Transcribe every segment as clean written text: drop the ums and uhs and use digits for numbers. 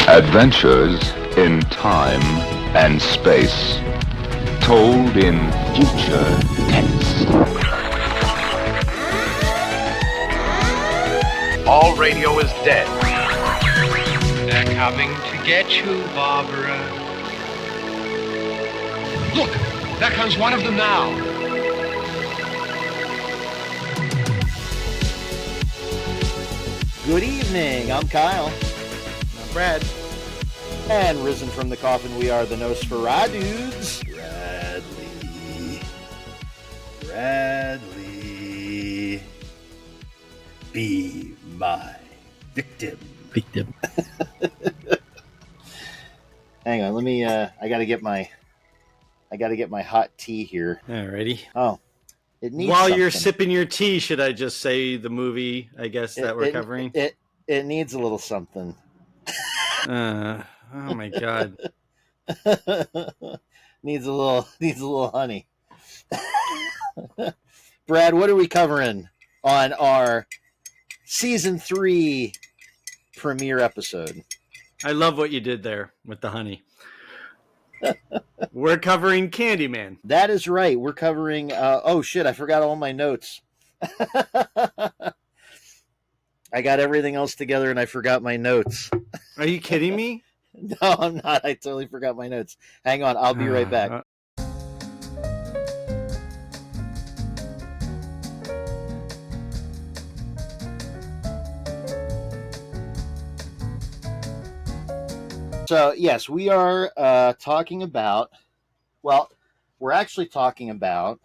Adventures in time and space, told in future tense. All radio is dead. They're coming to get you, Barbara. Look, there comes one of them now. Good evening, I'm Kyle. I'm Brad. And risen from the coffin, we are the Nosferadudes. Bradley, be my victim. Hang on, let me, I gotta get my hot tea here. Alrighty. Oh, it needs While something. you're sipping your tea, should I just say the movie, I guess, that we're covering? It needs a little something. Oh my God. needs a little honey. Brad, what are we covering on our season 3 premiere episode? I love what you did there with the honey. We're covering Candyman. That is right. We're covering oh shit, I forgot all my notes. I got everything else together and I forgot my notes. Are you kidding me? No, I'm not. I totally forgot my notes. Hang on, I'll be right back. So, yes, we are talking about, well, we're actually talking about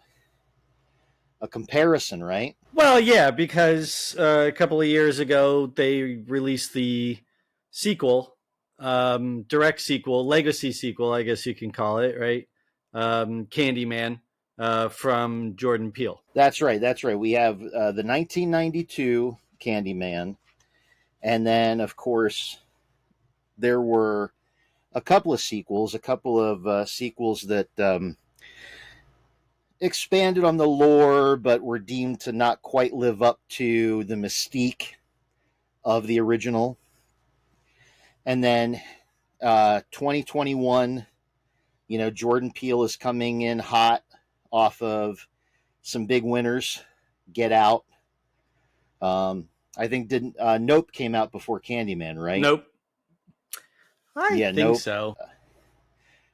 a comparison, right? Well, yeah, because a couple of years ago, they released the sequel, direct sequel, legacy sequel, I guess you can call it, right? Candyman from Jordan Peele. That's right. We have the 1992 Candyman. And then, of course, there were a couple of sequels that expanded on the lore, but were deemed to not quite live up to the mystique of the original. And then 2021, Jordan Peele is coming in hot off of some big winners. Get Out. I think Nope came out before Candyman, right? Nope. I think so.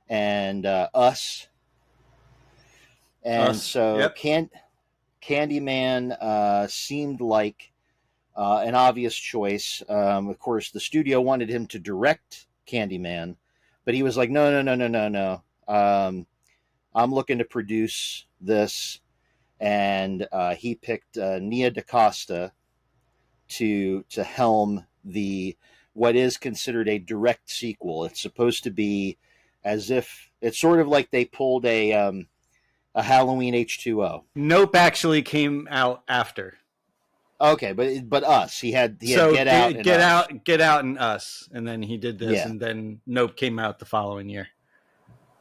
And Us. And so yep. Candyman seemed like an obvious choice. Of course, the studio wanted him to direct Candyman, but he was like, no. I'm looking to produce this. And he picked Nia DaCosta to helm what is considered a direct sequel. It's supposed to be as if it's sort of like they pulled a Halloween H2O. Nope actually came out after. Okay, but Us. He had so Get Out, Get Out, and Us, and then he did this, and then Nope came out the following year.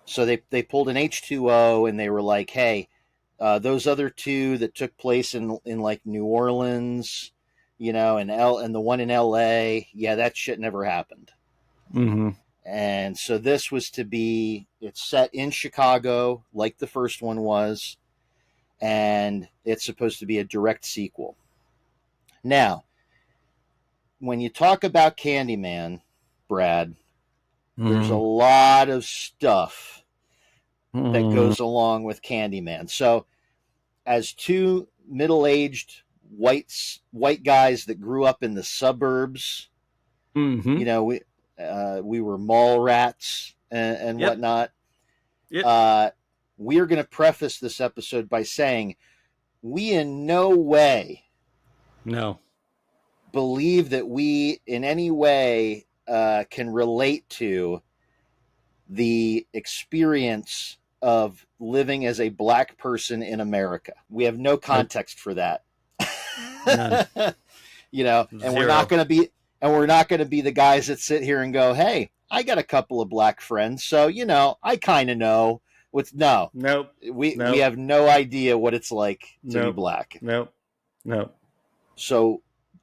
So they pulled an H2O, and they were like, hey, those other two that took place in like New Orleans, and the one in L.A., yeah, that shit never happened. Mm-hmm. And so this was it's set in Chicago, like the first one was, and it's supposed to be a direct sequel. Now, when you talk about Candyman, Brad, there's a lot of stuff that goes along with Candyman. So, as two middle-aged white guys that grew up in the suburbs, we were mall rats and whatnot. Yep. We are going to preface this episode by saying we in no way believe that we in any way can relate to the experience of living as a black person in America. We have no context for that. None. And Zero. we're not going to be the guys that sit here and go, hey, I got a couple of black friends, so I kind of know nope. We have no idea what it's like to be black. Nope. So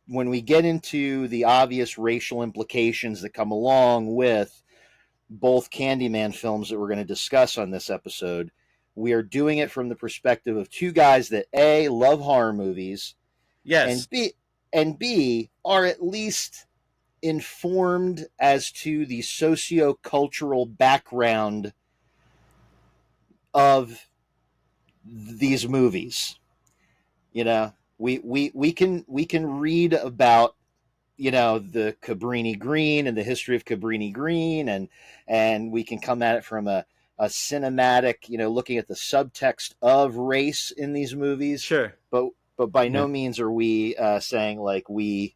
when we get into the obvious racial implications that come along with both Candyman films that we're going to discuss on this episode, we are doing it from the perspective of two guys that A, love horror movies, Yes. and B are at least informed as to the socio-cultural background of these movies. You know, we can read about, you know, the Cabrini Green and the history of Cabrini Green, and we can come at it from a cinematic, you know, looking at the subtext of race in these movies. Sure. But by no means are we saying like we,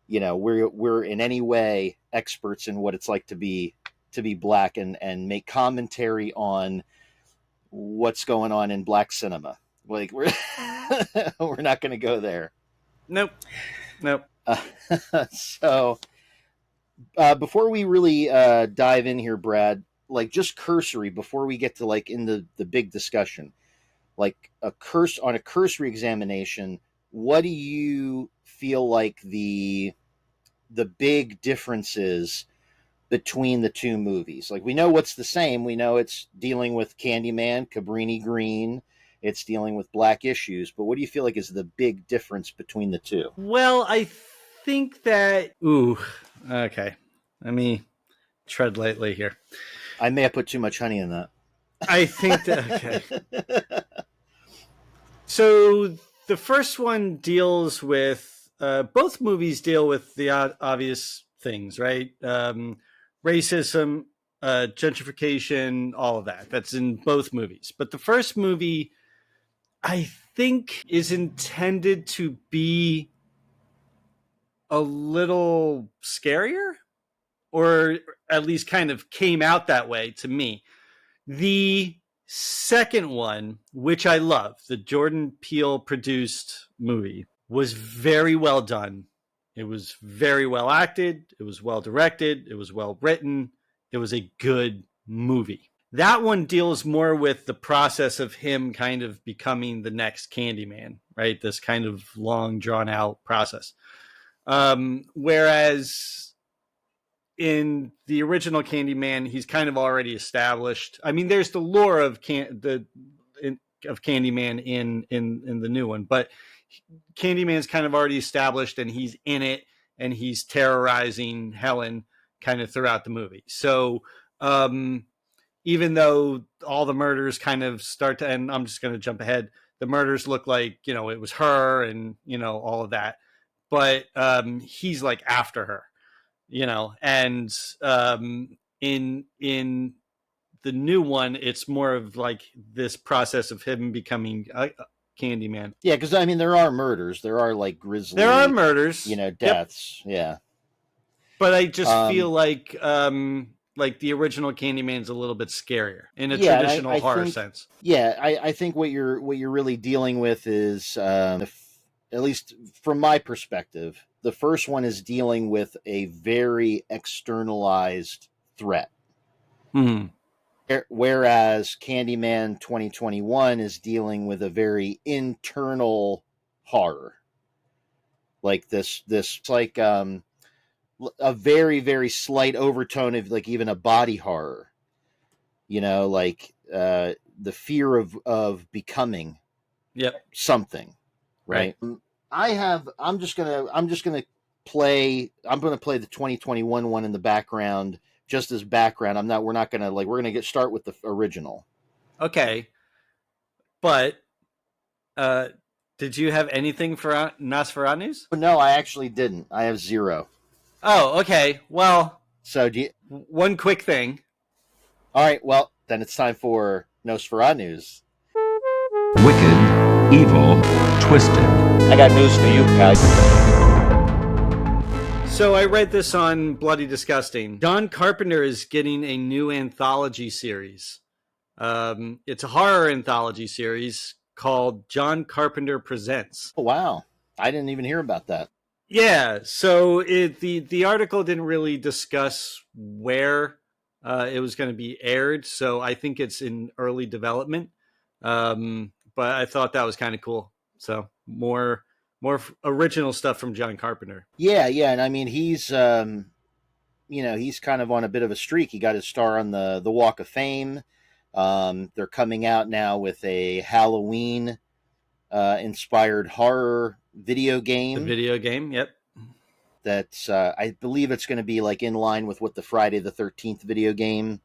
you know, we're in any way experts in what it's like to be black and make commentary on what's going on in black cinema. Like we're we're not going to go there. Nope. So before we really dive in here, Brad, like just cursory before we get to like in the big discussion, like a cursory examination, what do you feel like the big differences between the two movies? Like we know what's the same. We know it's dealing with Candyman, Cabrini Green. It's dealing with black issues. But what do you feel like is the big difference between the two? Well, I think that... Ooh, okay. Let me tread lightly here. I may have put too much honey in that. I think that... Okay. So the first one deals with... both movies deal with the obvious things, right? Racism, gentrification, all of that. That's in both movies. But the first movie, I think, is intended to be a little scarier, or at least kind of came out that way to me. The second one, which I love, the Jordan Peele produced movie, was very well done. It was very well acted. It was well directed. It was well written. It was a good movie. That one deals more with the process of him kind of becoming the next Candyman, right? This kind of long, drawn out process. Whereas in the original Candyman, he's kind of already established. I mean, there's the lore of Candyman in the new one, but Candyman's kind of already established, and he's in it, and he's terrorizing Helen kind of throughout the movie. So even though all the murders kind of start to, and I'm just going to jump ahead, the murders look like, you know, it was her and, you know, all of that. But he's like after her, you know, and in the new one, it's more of like this process of him becoming Candyman. Yeah, because I mean, there are murders. There are like grisly. There are murders, you know, deaths. Yep. Yeah, but I just feel like the original Candyman's a little bit scarier in a traditional I horror think, sense. Yeah, I think what you're really dealing with is, at least from my perspective, the first one is dealing with a very externalized threat. Hmm. Whereas Candyman 2021 is dealing with a very internal horror. Like this like a very, very slight overtone of like even a body horror. You know, like the fear of becoming something, right? I'm just gonna play the 2021 one in the background, just as background. we're gonna start with the original. Okay. But did you have anything for Nosferadudes? No, I actually didn't. I have 0. Oh, okay. Well, so one quick thing. All right, well, then it's time for Nosferadudes. Wicked, evil, twisted. I got news for you, pal. So I read this on Bloody Disgusting. John Carpenter is getting a new anthology series. It's a horror anthology series called John Carpenter Presents. Oh, wow. I didn't even hear about that. Yeah, so the article didn't really discuss where it was going to be aired, so I think it's in early development. But I thought that was kind of cool. So more more original stuff from John Carpenter. Yeah, and I mean he's he's kind of on a bit of a streak. He got his star on the Walk of Fame. They're coming out now with a Halloween inspired horror video game. The video game, yep. That's I believe it's going to be like in line with what the Friday the 13th video game,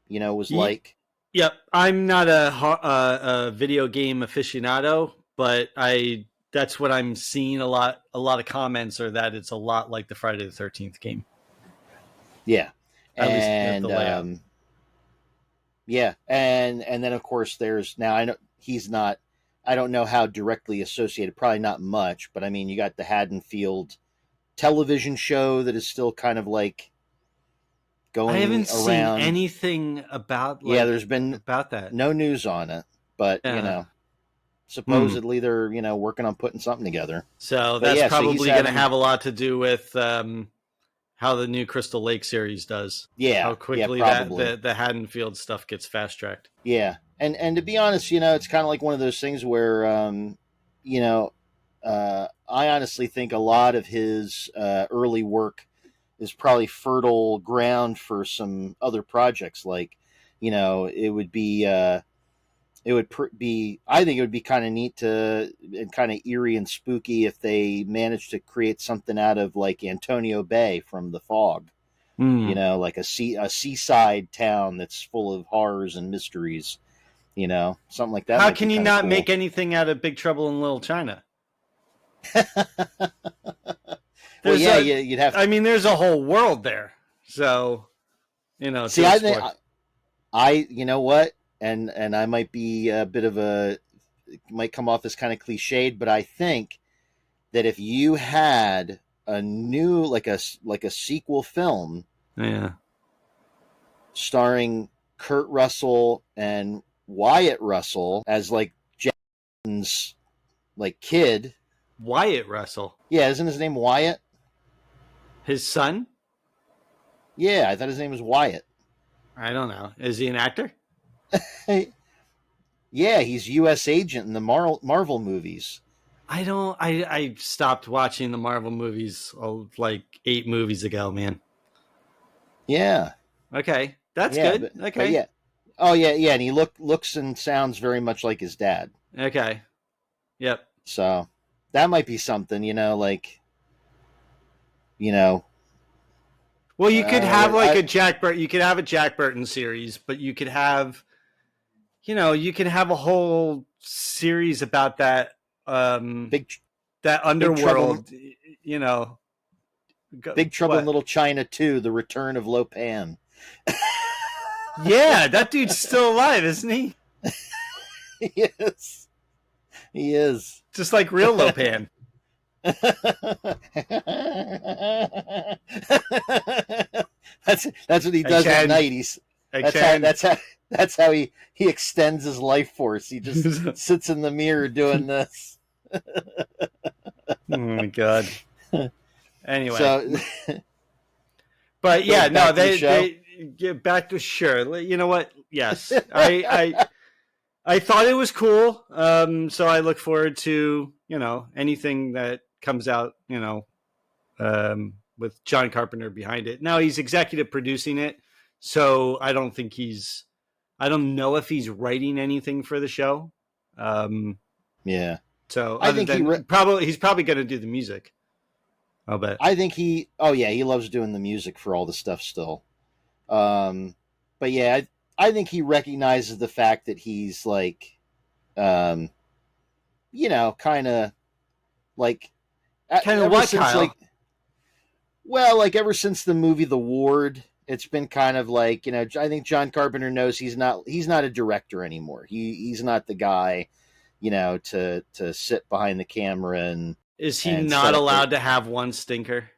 was like. Yep, I'm not a video game aficionado, but that's what I'm seeing a lot. A lot of comments are that it's a lot like the Friday the 13th game. Yeah, At least the layout. Yeah, and then of course there's now I know he's not. I don't know how directly associated. Probably not much, but I mean you got the Haddonfield television show that is still kind of like going. I haven't around. seen anything about. There's been about that. No news on it, but supposedly they're working on putting something together. So that's probably going to have a lot to do with how the new Crystal Lake series does. Yeah, how quickly the Haddonfield stuff gets fast tracked. Yeah, and to be honest, it's kind of like one of those things where I honestly think a lot of his early work is probably fertile ground for some other projects. Like, it would be, I think it would be kind of neat and kind of eerie and spooky if they managed to create something out of like Antonio Bay from The Fog. Like a seaside town that's full of horrors and mysteries. Something like that. How can you not make anything out of Big Trouble in Little China? Well, yeah, you'd have to. I mean, there's a whole world there. So, See, I think you know what? And I might be a bit of it might come off as kind of cliched, but I think that if you had a new, like a sequel film, starring Kurt Russell and Wyatt Russell as like Jackson's like kid. Wyatt Russell. Yeah, isn't his name Wyatt? His son? Yeah, I thought his name was Wyatt. I don't know. Is he an actor? Yeah, he's U.S. agent in the Marvel movies. I stopped watching the Marvel movies like 8 movies ago, man. Yeah. Okay. That's good. Okay. But yeah. Oh, yeah, and he looks and sounds very much like his dad. Okay. Yep. So that might be something, like, Well, you could have a Jack Burton. You could have a Jack Burton series, but you could have, a whole series about that that underworld. Big Trouble in Little China 2: The Return of Lo Pan. Yeah, that dude's still alive, isn't he? Yes, he is. Just like real Lo Pan. That's what he does at night. That's how he extends his life force. He just sits in the mirror doing this. Oh my god. Anyway, so, but yeah, no, they get back to sure. You know what? Yes, I thought it was cool. So I look forward to anything that comes out, with John Carpenter behind it. Now he's executive producing it, so I don't know if he's writing anything for the show. Yeah. So I think he's probably going to do the music. I'll bet. I think he loves doing the music for all the stuff still. But yeah, I think he recognizes the fact that he's like, kind of like, what, Kyle? Ever since the movie The Ward, it's been kind of like, I think John Carpenter knows he's not a director anymore. He's not the guy, to sit behind the camera and. Is he not allowed to have one stinker?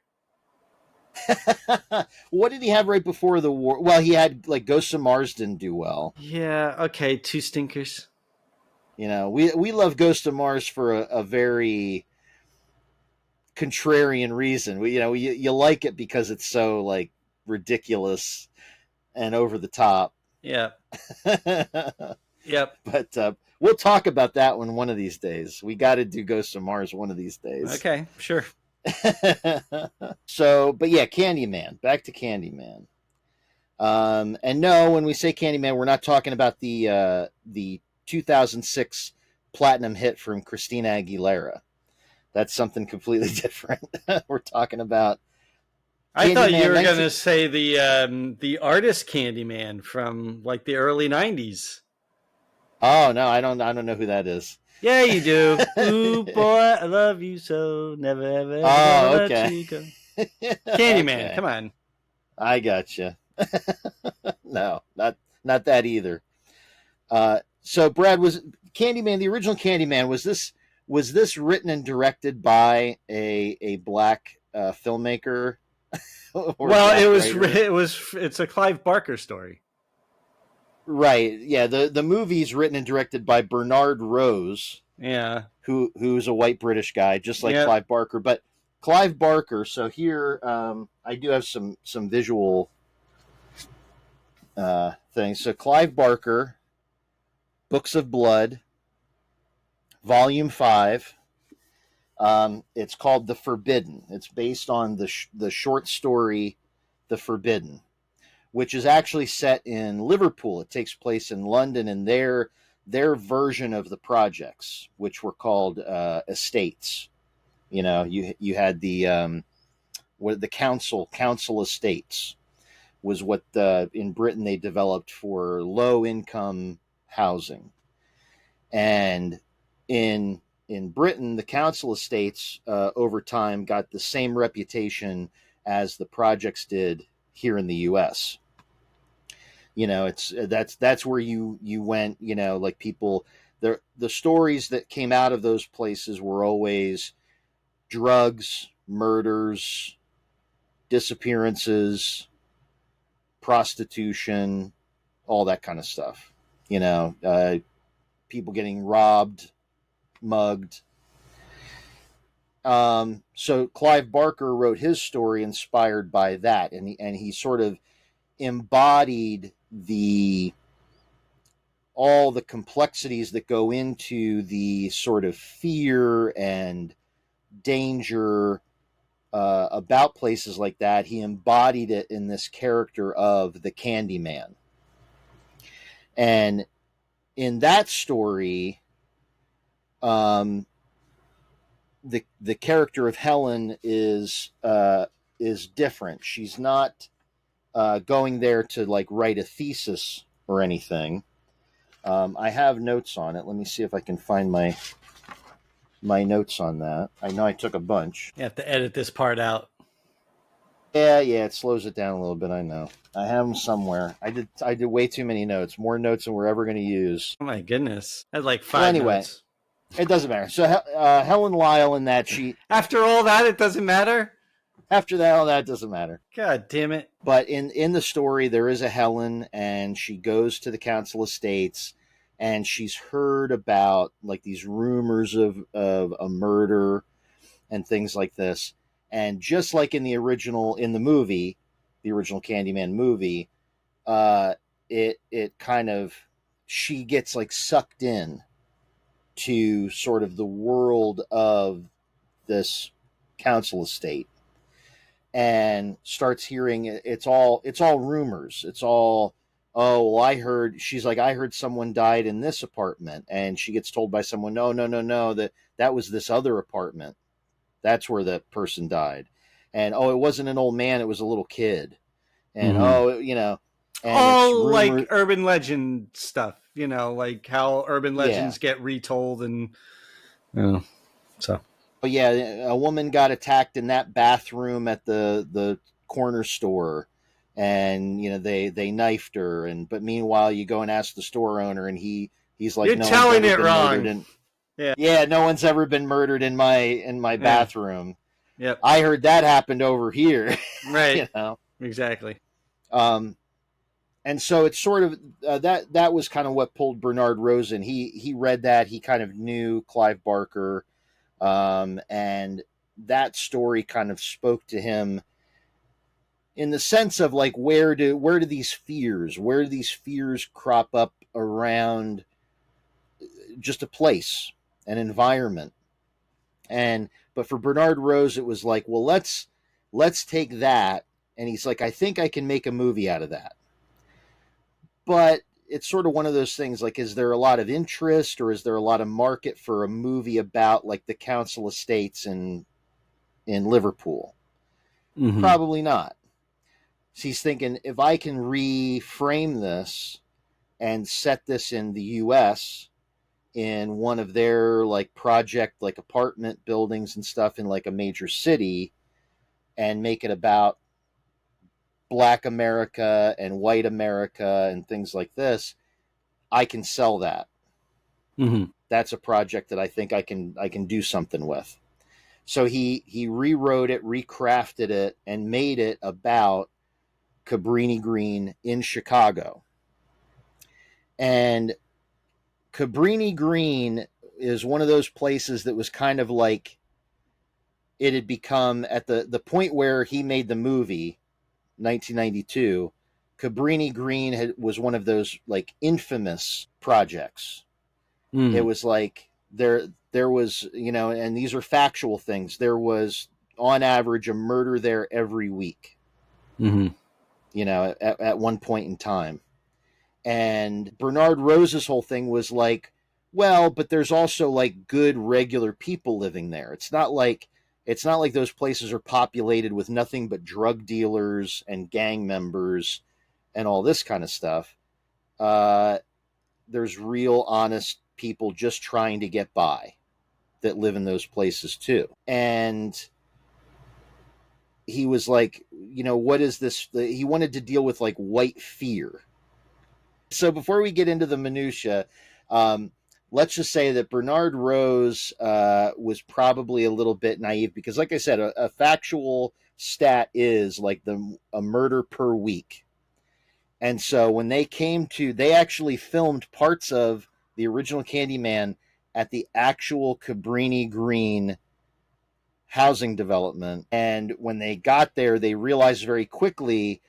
What did he have right before The War? Well, he had like Ghosts of Mars didn't do well. Yeah, okay, 2 stinkers. We love Ghost of Mars for a very contrarian reason. You like it because it's so like ridiculous and over the top. Yeah. Yep. But We'll talk about that one of these days. We got to do Ghosts of Mars one of these days. Okay, sure. So, but yeah, Candyman. Back to Candyman. And no, when we say Candyman, we're not talking about the 2006 platinum hit from Christina Aguilera. That's something completely different. We're talking about. I thought you were going to say the artist Candyman from like the early '90s. Oh no, I don't know who that is. Yeah, you do. Ooh, boy, I love you so. Never, ever, Oh, okay. Let you go. Candyman, okay. Come on. I gotcha. No, not that either. So, Brad, was Candyman, the original Candyman, was this written and directed by a black filmmaker? Well, it's a Clive Barker story. Right. Yeah. The movie's written and directed by Bernard Rose. Yeah. Who's a white British guy, just like Clive Barker. But Clive Barker. So here, I do have some visual things. So Clive Barker, Books of Blood, Volume 5. It's called The Forbidden. It's based on the short story, The Forbidden, which is actually set in Liverpool. It takes place in London, and their version of the projects, which were called estates. You know, you had the council estates was what in Britain they developed for low income housing, and in Britain the council estates over time got the same reputation as the projects did here in the U.S. You know, that's where you went. You know, like people, the stories that came out of those places were always drugs, murders, disappearances, prostitution, all that kind of stuff. You know, people getting robbed, mugged. So Clive Barker wrote his story inspired by that, and he sort of embodied all the complexities that go into the sort of fear and danger about places like that. He embodied it in this character of the Candyman. And in that story, the character of Helen is different. She's not going there to like write a thesis or anything. I have notes on it. Let me see if I can find my notes on that. I know I took a bunch. You have to edit this part out. Yeah, it slows it down a little bit. I know. I have them somewhere. I did way too many notes. More notes than we're ever going to use. Oh my goodness, I had like 5 notes. It doesn't matter. So Helen Lyle in that sheet. After all that, it doesn't matter. After that, all that doesn't matter. God damn it! But in the story, there is a Helen, and she goes to the council estates, and she's heard about like these rumors of a murder and things like this. And just like in the original Candyman movie, it kind of, she gets like sucked in to sort of the world of this council estate, and starts hearing it's all rumors. It's all, oh, well, I heard someone died in this apartment, and she gets told by someone, no, that was this other apartment. That's where the person died. And oh, it wasn't an old man, it was a little kid. And and all like urban legend stuff, you know, like how urban legends get retold. And so but yeah, a woman got attacked in that bathroom at the corner store, and you know they knifed her, but meanwhile you go and ask the store owner, and he's like, you're telling it wrong. Yeah, no one's ever been murdered in my bathroom. Yep. I heard that happened over here. Right. You know? Exactly. And so it's sort of that was kind of what pulled Bernard Rose in. He read that, he kind of knew Clive Barker, and that story kind of spoke to him in the sense of like where do these fears crop up around just a place, an environment. But for Bernard Rose, it was like, well, let's take that, and he's like, I think I can make a movie out of that. But it's sort of one of those things, like, is there a lot of interest, or is there a lot of market for a movie about like the council estates in Liverpool? Mm-hmm. Probably not. So he's thinking, if I can reframe this and set this in the US in one of their like project, like apartment buildings and stuff in like a major city, and make it about Black America and white America and things like this, I can sell that. Mm-hmm. That's a project that I think I can do something with. So he rewrote it, recrafted it, and made it about Cabrini Green in Chicago. And Cabrini Green is one of those places that was kind of like, it had become, at the point where he made the movie, 1992, Cabrini Green was one of those like infamous projects. It was like there was, and these are factual things. There was on average a murder there every week. Mm-hmm. At one point in time. And Bernard Rose's whole thing was like, well, but there's also like good regular people living there. It's not like those places are populated with nothing but drug dealers and gang members and all this kind of stuff. There's real honest people just trying to get by that live in those places too. And he was like, what is this? He wanted to deal with like white fear. So before we get into the minutia, let's just say that Bernard Rose was probably a little bit naive, because like I said, a factual stat is like a murder per week. And so when they actually filmed parts of the original Candyman at the actual Cabrini Green housing development. And when they got there, they realized very quickly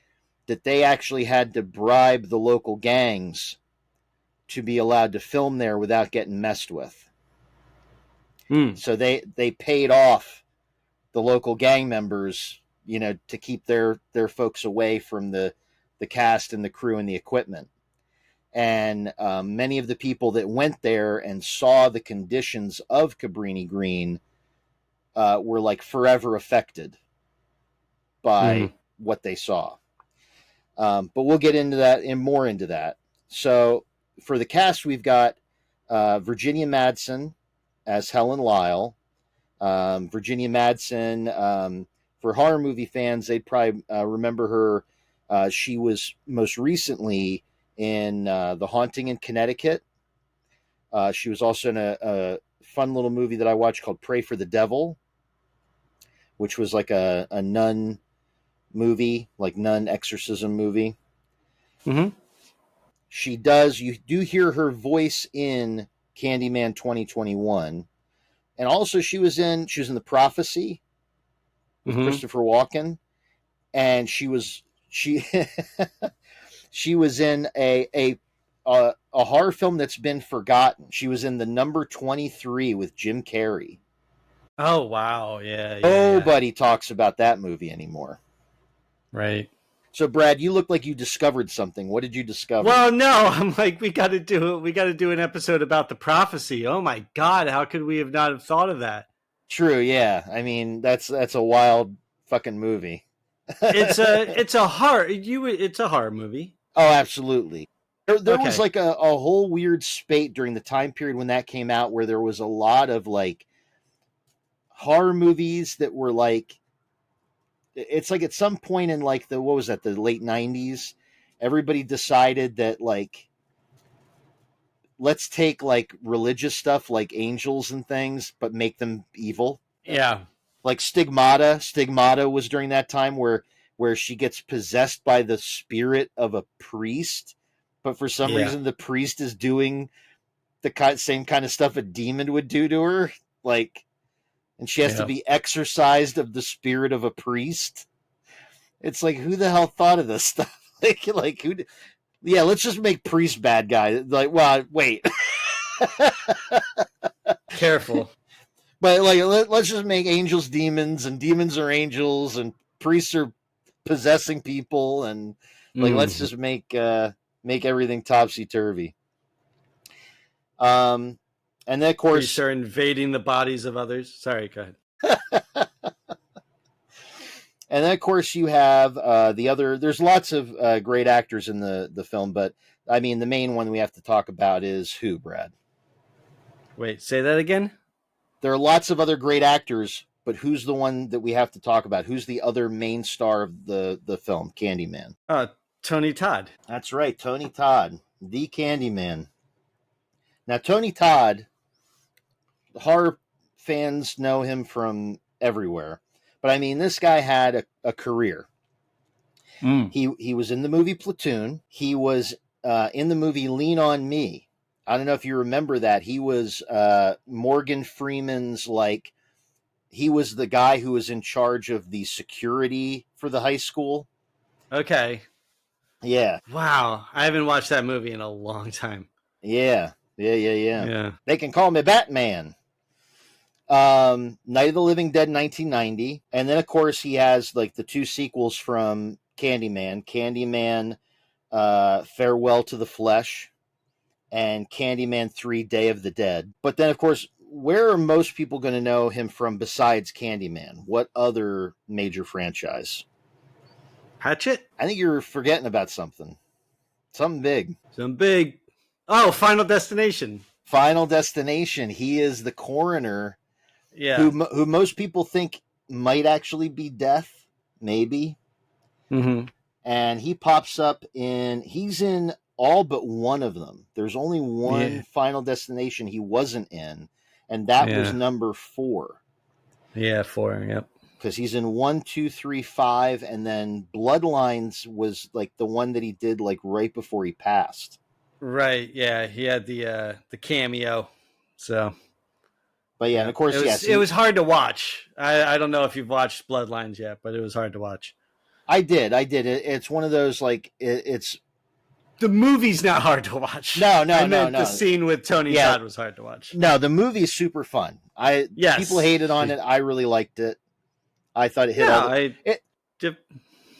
that they actually had to bribe the local gangs to be allowed to film there without getting messed with. So they paid off the local gang members, to keep their folks away from the cast and the crew and the equipment. And many of the people that went there and saw the conditions of Cabrini Green were like forever affected by what they saw. But we'll get into that and more into that. So for the cast, we've got Virginia Madsen as Helen Lyle. Virginia Madsen, for horror movie fans, they'd probably remember her. She was most recently in The Haunting in Connecticut. She was also in a fun little movie that I watched called Pray for the Devil, which was like a nun movie, like nun exorcism movie. Mm-hmm. You do hear her voice in Candyman 2021. And also she was in The Prophecy with Christopher Walken. And she was in a horror film that's been forgotten. She was in The Number 23 with Jim Carrey. Oh, wow. Yeah. Nobody talks about that movie anymore. Right. So, Brad, you look like you discovered something. What did you discover? Well, no, I'm like, we got to do an episode about The Prophecy. Oh my God, how could we have not have thought of that? True, yeah. I mean, that's a wild fucking movie. It's a horror movie. Oh, absolutely. There was like a whole weird spate during the time period when that came out, where there was a lot of like horror movies that were like, it's like at some point in like the late 90s, everybody decided that like, let's take like religious stuff like angels and things, but make them evil. Yeah. Like Stigmata. Stigmata was during that time where she gets possessed by the spirit of a priest, but for some reason the priest is doing the same kind of stuff a demon would do to her. Like, and she has to be exorcised of the spirit of a priest. It's like, who the hell thought of this stuff? like who? Yeah, let's just make priest bad guy. Like, well, wait. Careful. But like, let's just make angels demons, and demons are angels, and priests are possessing people, and like let's just make everything topsy turvy. And then of course priests are invading the bodies of others. Sorry, go ahead. And then, of course, you have the other. There's lots of great actors in the film, but I mean, the main one we have to talk about is who, Brad? Wait, say that again? There are lots of other great actors, but who's the one that we have to talk about? Who's the other main star of the film, Candyman? Tony Todd. That's right, Tony Todd, the Candyman. Now, Tony Todd, horror fans know him from everywhere. But I mean, this guy had a career. He was in the movie Platoon. He was in the movie Lean on Me. I don't know if you remember that. He was Morgan Freeman's, like, he was the guy who was in charge of the security for the high school. Okay. Yeah. Wow. I haven't watched that movie in a long time. Yeah. They can call me Batman. Night of the Living Dead 1990, and then of course he has like the two sequels from Candyman Farewell to the Flesh, and Candyman 3 Day of the Dead. But then of course, where are most people going to know him from besides Candyman? What other major franchise? Hatchet? I think you're forgetting about something big. Oh, Final Destination. Final Destination. He is the coroner. Yeah. Who most people think might actually be Death, maybe. Mm-hmm. And he pops up he's in all but one of them. There's only one Final Destination he wasn't in, and that was number 4. Yeah, 4, yep. Because he's in 1, 2, 3, 5, and then Bloodlines was like the one that he did like right before he passed. Right, yeah. He had the cameo, so... But yeah, and of course, it was hard to watch. I don't know if you've watched Bloodlines yet, but it was hard to watch. I did. It's one of those, like, it's... The movie's not hard to watch. No. The scene with Tony Todd was hard to watch. No, the movie's super fun. People hated on it. I really liked it. I thought it hit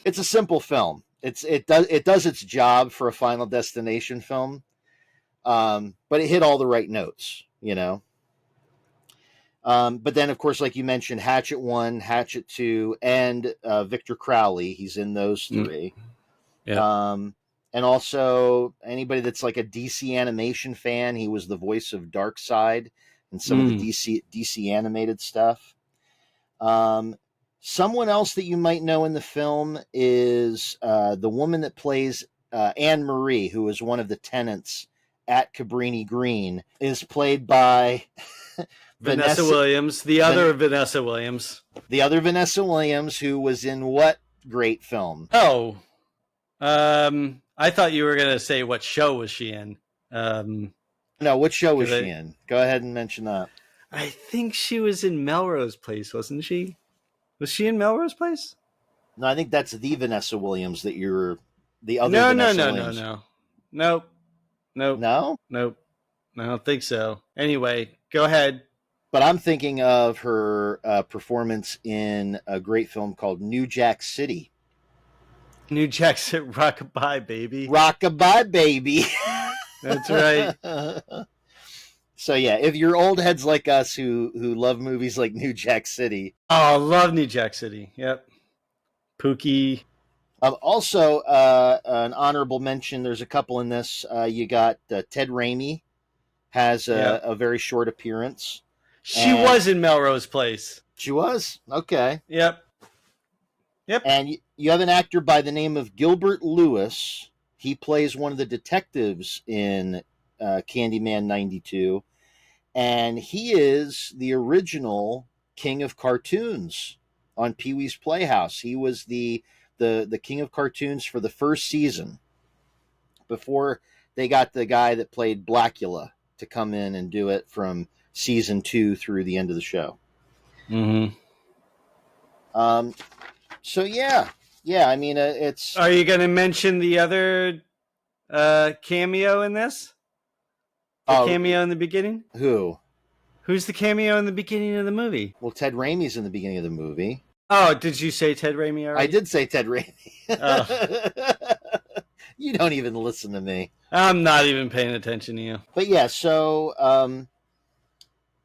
it's a simple film. It does its job for a Final Destination film. But it hit all the right notes, you know. But then, of course, like you mentioned, Hatchet 1, Hatchet 2, and Victor Crowley. He's in those 3. Yeah. And also, anybody that's like a DC animation fan, he was the voice of Darkseid and some of the DC animated stuff. Someone else that you might know in the film is the woman that plays Anne Marie, who is one of the tenants at Cabrini Green, is played by... Vanessa Williams, the other Vanessa Williams. The other Vanessa Williams, who was in what great film? Oh, I thought you were going to say what show was she in. No, what show was she in? Go ahead and mention that. I think she was in Melrose Place, wasn't she? Was she in Melrose Place? No, I think that's the Vanessa Williams that you're... The other Vanessa Williams. No. No? Nope. I don't think so. Anyway, go ahead. But I'm thinking of her performance in a great film called New Jack City. New Jack City, Rockabye Baby. Rockabye Baby. That's right. So yeah, if you're old heads like us who love movies like New Jack City. Oh, love New Jack City. Yep. Pookie. Also, an honorable mention, there's a couple in this. You got Ted Raimi has a very short appearance. She was in Melrose Place. She was? Okay. Yep. And you have an actor by the name of Gilbert Lewis. He plays one of the detectives in Candyman 92. And he is the original king of cartoons on Pee-wee's Playhouse. He was the king of cartoons for the first season before they got the guy that played Blackula to come in and do it from season 2 through the end of the show. Mm-hmm. So yeah. I mean, it's... Are you going to mention the other cameo in this? The cameo in the beginning? Who? Who's the cameo in the beginning of the movie? Well, Ted Raimi's in the beginning of the movie. Oh, did you say Ted Raimi already? I did say Ted Raimi. Oh. You don't even listen to me. I'm not even paying attention to you. But yeah, so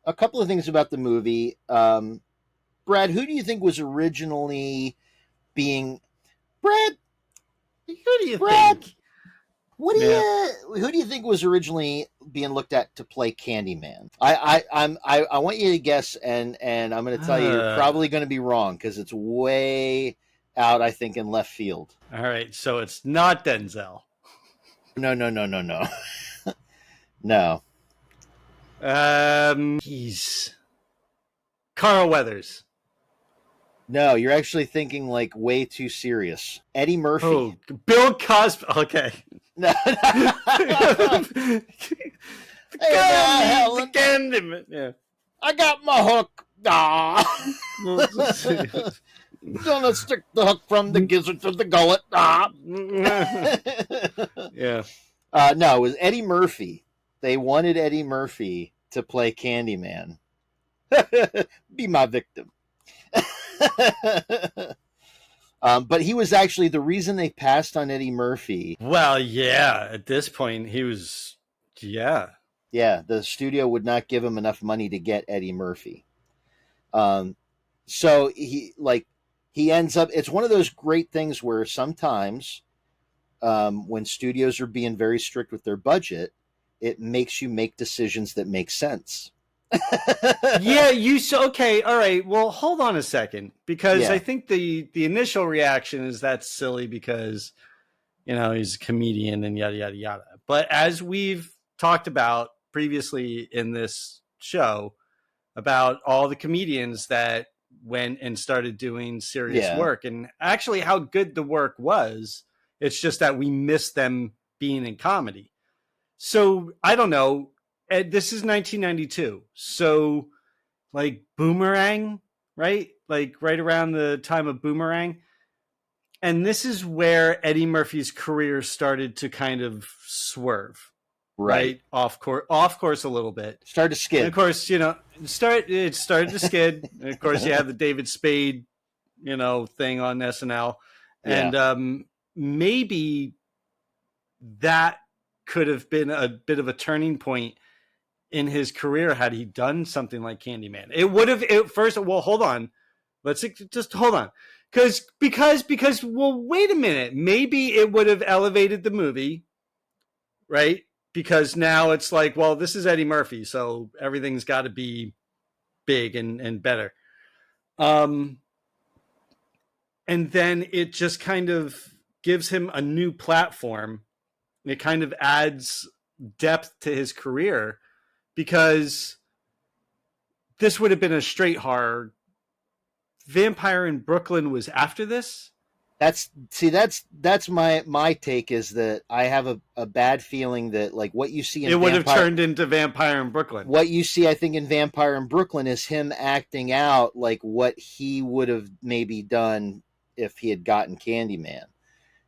a couple of things about the movie. Brad, who do you think was originally being... Brad, Who do you Brad, think? what do who do you think was originally being looked at to play Candyman? I want you to guess, and I'm going to tell you you're probably going to be wrong because it's way out, I think, in left field. All right, so it's not Denzel. No. No. He's Carl Weathers. No, you're actually thinking like way too serious. Eddie Murphy. Oh, Bill Cosby. Okay. No. The Candyman. Yeah. I got my hook. Gonna stick the hook from the gizzard to the gullet. Yeah. No, it was Eddie Murphy. They wanted Eddie Murphy to play Candyman. Be my victim. But he was actually the reason they passed on Eddie Murphy. Well, yeah. At this point, he was. Yeah. Yeah, the studio would not give him enough money to get Eddie Murphy. So he ends up. It's one of those great things where sometimes, when studios are being very strict with their budget, it makes you make decisions that make sense. Yeah, okay, all right. Well, hold on a second, because I think the initial reaction is that's silly because he's a comedian and yada yada yada. But as we've talked about previously in this show about all the comedians that went and started doing serious work and actually how good the work was, it's just that we missed them being in comedy. So I don't know. This is 1992. So like Boomerang, right? Like right around the time of Boomerang. And this is where Eddie Murphy's career started to kind of swerve. Right? Off course a little bit. Started to skid. And of course, it started to skid. And of course you have the David Spade, thing on SNL. And maybe that could have been a bit of a turning point in his career had he done something like Candyman. It would have hold on. Let's just hold on. Because well, wait a minute. Maybe it would have elevated the movie, right? Because now it's like, well, this is Eddie Murphy, so everything's got to be big and better. And then it just kind of gives him a new platform. It kind of adds depth to his career, because this would have been a straight horror. Vampire in Brooklyn was after this. That's my take, is that I have a bad feeling that like what you see in it would have turned into Vampire in Brooklyn. What you see, I think, in Vampire in Brooklyn is him acting out like what he would have maybe done if he had gotten Candyman.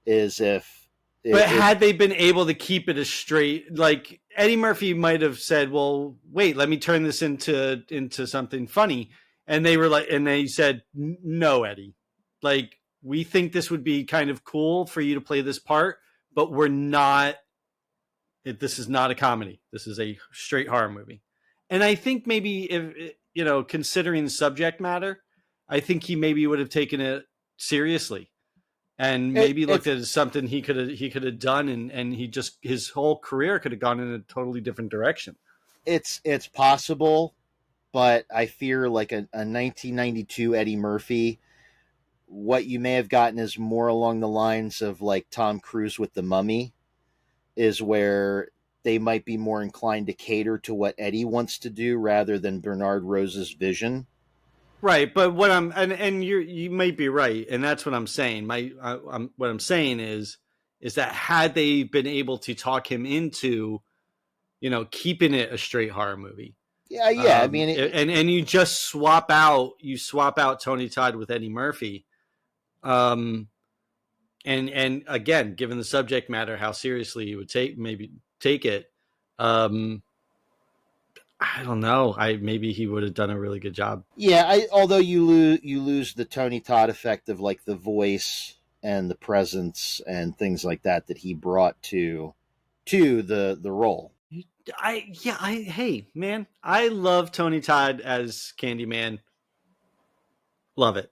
Had they been able to keep it a straight, like Eddie Murphy might have said, well, wait, let me turn this into something funny. And they were like, and they said, no, Eddie, like, we think this would be kind of cool for you to play this part, but we're not, this is not a comedy. This is a straight horror movie. And I think maybe if, considering the subject matter, I think he maybe would have taken it seriously. And maybe looked at it as something he could have done, and his whole career could have gone in a totally different direction. It's possible, but I fear like a 1992 Eddie Murphy, what you may have gotten is more along the lines of like Tom Cruise with The Mummy, is where they might be more inclined to cater to what Eddie wants to do rather than Bernard Rose's vision. Right, but what you might be right, and that's what I'm saying. What I'm saying is that had they been able to talk him into, keeping it a straight horror movie. Yeah. I mean, and you just swap out Tony Todd with Eddie Murphy, and again, given the subject matter, how seriously you would take it, I don't know. Maybe he would have done a really good job. Yeah, although you lose the Tony Todd effect of like the voice and the presence and things like that he brought to the role. Hey man, I love Tony Todd as Candyman. Love it.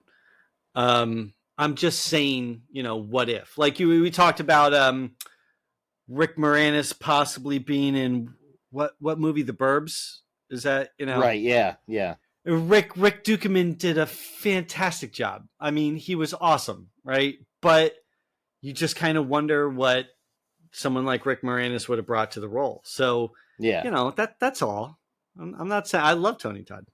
I'm just saying, what if? Like we talked about Rick Moranis possibly being in what movie? The Burbs? Is that, Right, yeah, yeah. Rick Dukeman did a fantastic job. I mean, he was awesome, right? But you just kind of wonder what someone like Rick Moranis would have brought to the role. So, Yeah. that's all. I'm not saying I love Tony Todd.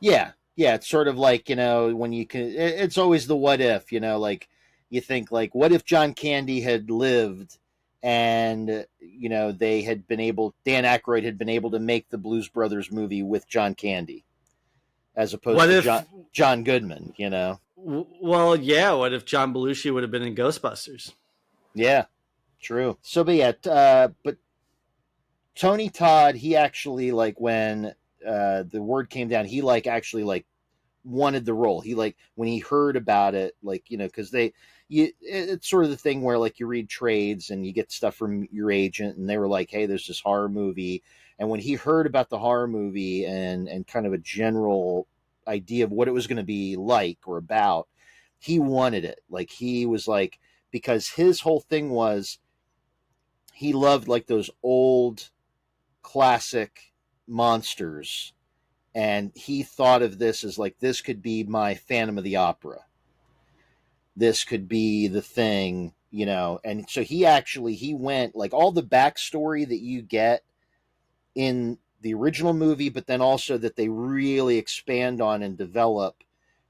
Yeah, yeah, it's sort of like, when you can, it's always the what if, like you think like, what if John Candy had lived and, they had been able, Dan Aykroyd had been able to make the Blues Brothers movie with John Candy as opposed What to if? John Goodman, Well, yeah. What if John Belushi would have been in Ghostbusters? Yeah, true. So, but yeah, but Tony Todd, he actually like when the word came down, he like actually like wanted the role. He like when he heard about it, like because it's sort of the thing where like you read trades and you get stuff from your agent, and they were like, "Hey, there's this horror movie," and when he heard about the horror movie and kind of a general idea of what it was going to be like or about, he wanted it. Like he was like because his whole thing was he loved like those old classic monsters, and he thought of this as like this could be my Phantom of the Opera, this could be the thing, and so he went like all the backstory that you get in the original movie, but then also that they really expand on and develop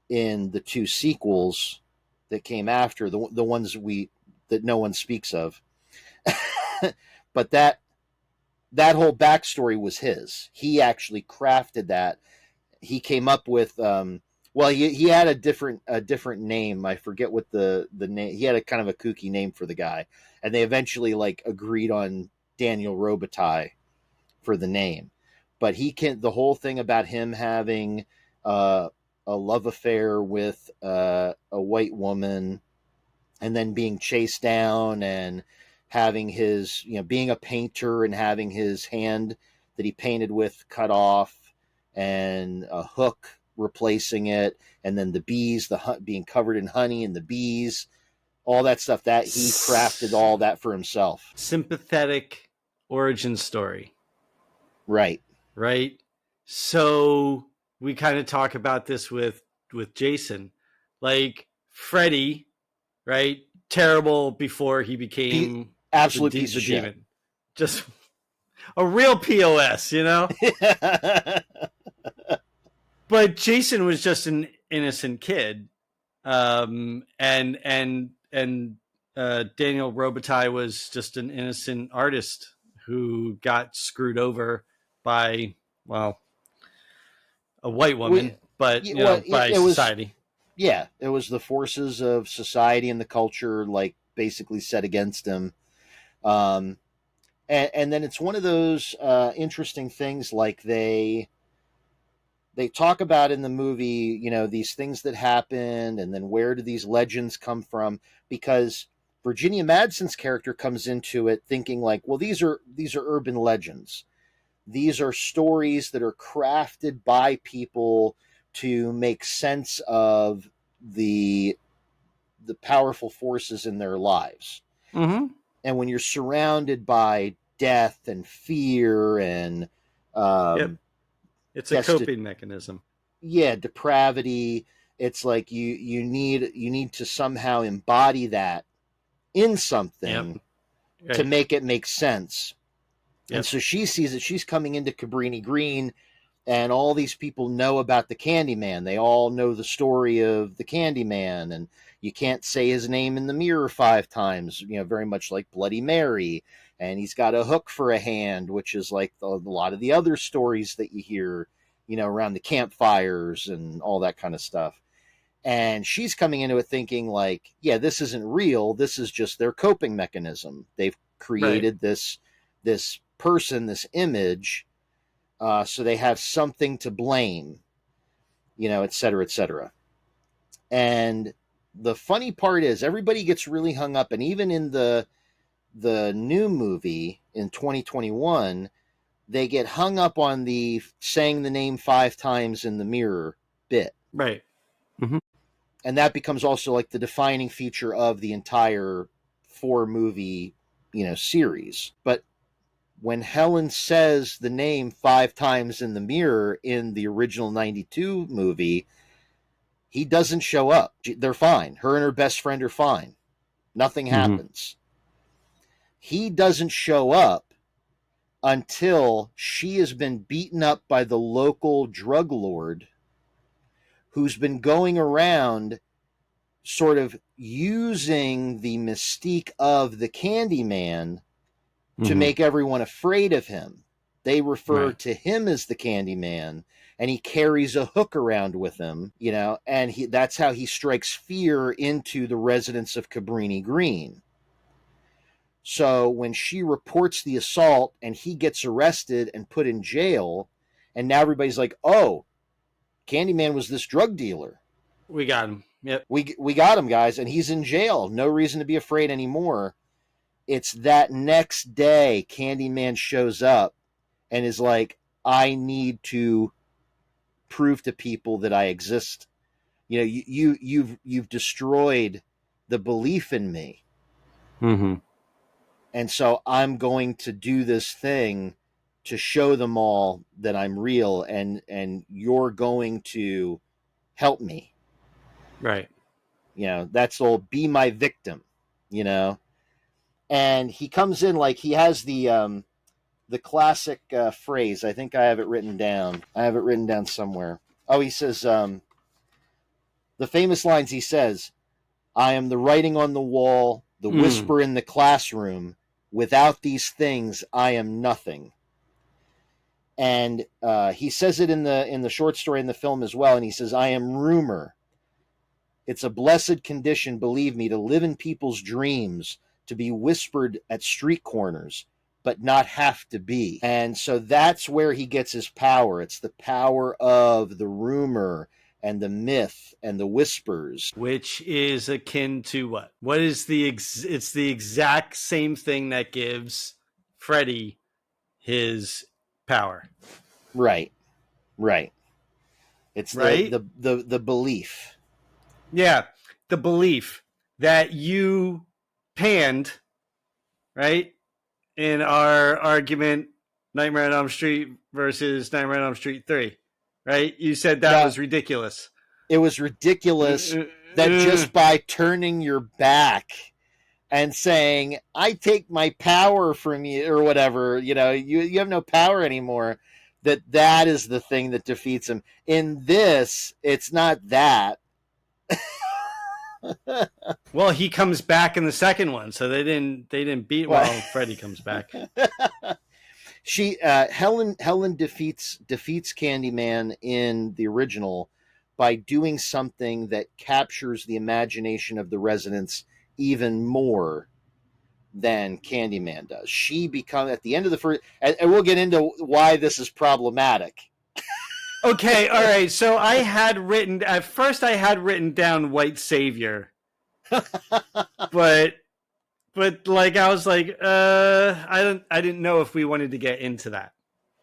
in the two sequels that came after, the ones that no one speaks of. But that whole backstory was his. He actually crafted that. He came up with well, he had a different name. I forget what the name. He had a kind of a kooky name for the guy, and they eventually like agreed on Daniel Robitaille for the name. But the whole thing about him having a love affair with a white woman, and then being chased down and having his, being a painter and having his hand that he painted with cut off and a hook replacing it, and then the bees, being covered in honey and the bees, all that stuff, that he crafted all that for himself. Sympathetic origin story. Right. Right. So we kind of talk about this with Jason, like Freddy, right? Terrible before he became absolute piece of shit. Demon. Just a real POS, But Jason was just an innocent kid, and Daniel Robitaille was just an innocent artist who got screwed over by, well, a white woman, by society. It was the forces of society and the culture, like basically set against him. And then it's one of those interesting things, like they talk about in the movie, these things that happened, and then where do these legends come from? Because Virginia Madsen's character comes into it thinking like, well, these are urban legends. These are stories that are crafted by people to make sense of the powerful forces in their lives. Mm-hmm. And when you're surrounded by death and fear and it's a coping mechanism. Yeah, depravity. It's like you need to somehow embody that in something to make it make sense. Yep. And so she sees that she's coming into Cabrini Green, and all these people know about the Candyman. They all know the story of the Candyman, and you can't say his name in the mirror 5 times, very much like Bloody Mary. And he's got a hook for a hand, which is like a lot of the other stories that you hear, around the campfires and all that kind of stuff. And she's coming into it thinking like, yeah, this isn't real. This is just their coping mechanism. They've created this person, this image, so they have something to blame, et cetera, et cetera. And the funny part is everybody gets really hung up, and even in the new movie in 2021, they get hung up on the saying the name 5 times in the mirror bit. Right. Mm-hmm. And that becomes also like the defining feature of the entire 4 movie, series. But when Helen says the name 5 times in the mirror in the original 92 movie, he doesn't show up. They're fine. Her and her best friend are fine. Nothing happens. He doesn't show up until she has been beaten up by the local drug lord who's been going around sort of using the mystique of the Candyman to make everyone afraid of him. They refer to him as the Candyman, and he carries a hook around with him, and that's how he strikes fear into the residents of Cabrini Green. So when she reports the assault and he gets arrested and put in jail, and now everybody's like, oh, Candyman was this drug dealer. We got him. Yep. We got him, guys, and he's in jail. No reason to be afraid anymore. It's that next day Candyman shows up and is like, I need to prove to people that I exist. You've destroyed the belief in me. Mm-hmm. And so I'm going to do this thing to show them all that I'm real, and you're going to help me. Right. That's the old be my victim, And he comes in like he has the classic phrase. I think I have it written down. Somewhere. Oh, he says, the famous lines he says, I am the writing on the wall, the whisper in the classroom. Without these things, I am nothing. And he says it in the short story in the film as well. And he says, I am rumor. It's a blessed condition, believe me, to live in people's dreams, to be whispered at street corners, but not have to be. And so that's where he gets his power. It's the power of the rumor and the myth and the whispers. Which is akin to what? What is it's the exact same thing that gives Freddy his power. Right. It's right? the belief. Yeah, the belief that you panned, right, in our argument, Nightmare on Elm Street versus Nightmare on Elm Street 3, right? You said that was ridiculous. It was ridiculous that just by turning your back and saying, I take my power from you, or whatever, you have no power anymore, that is the thing that defeats him. In this, it's not that. Well, he comes back in the second one, so they didn't beat. Well, Freddy comes back. Helen defeats Candyman in the original by doing something that captures the imagination of the residents even more than Candyman does. She becomes, at the end of the first, and we'll get into why this is problematic. Okay, all right. So I had written down White Savior, but like I was like, I didn't know if we wanted to get into that.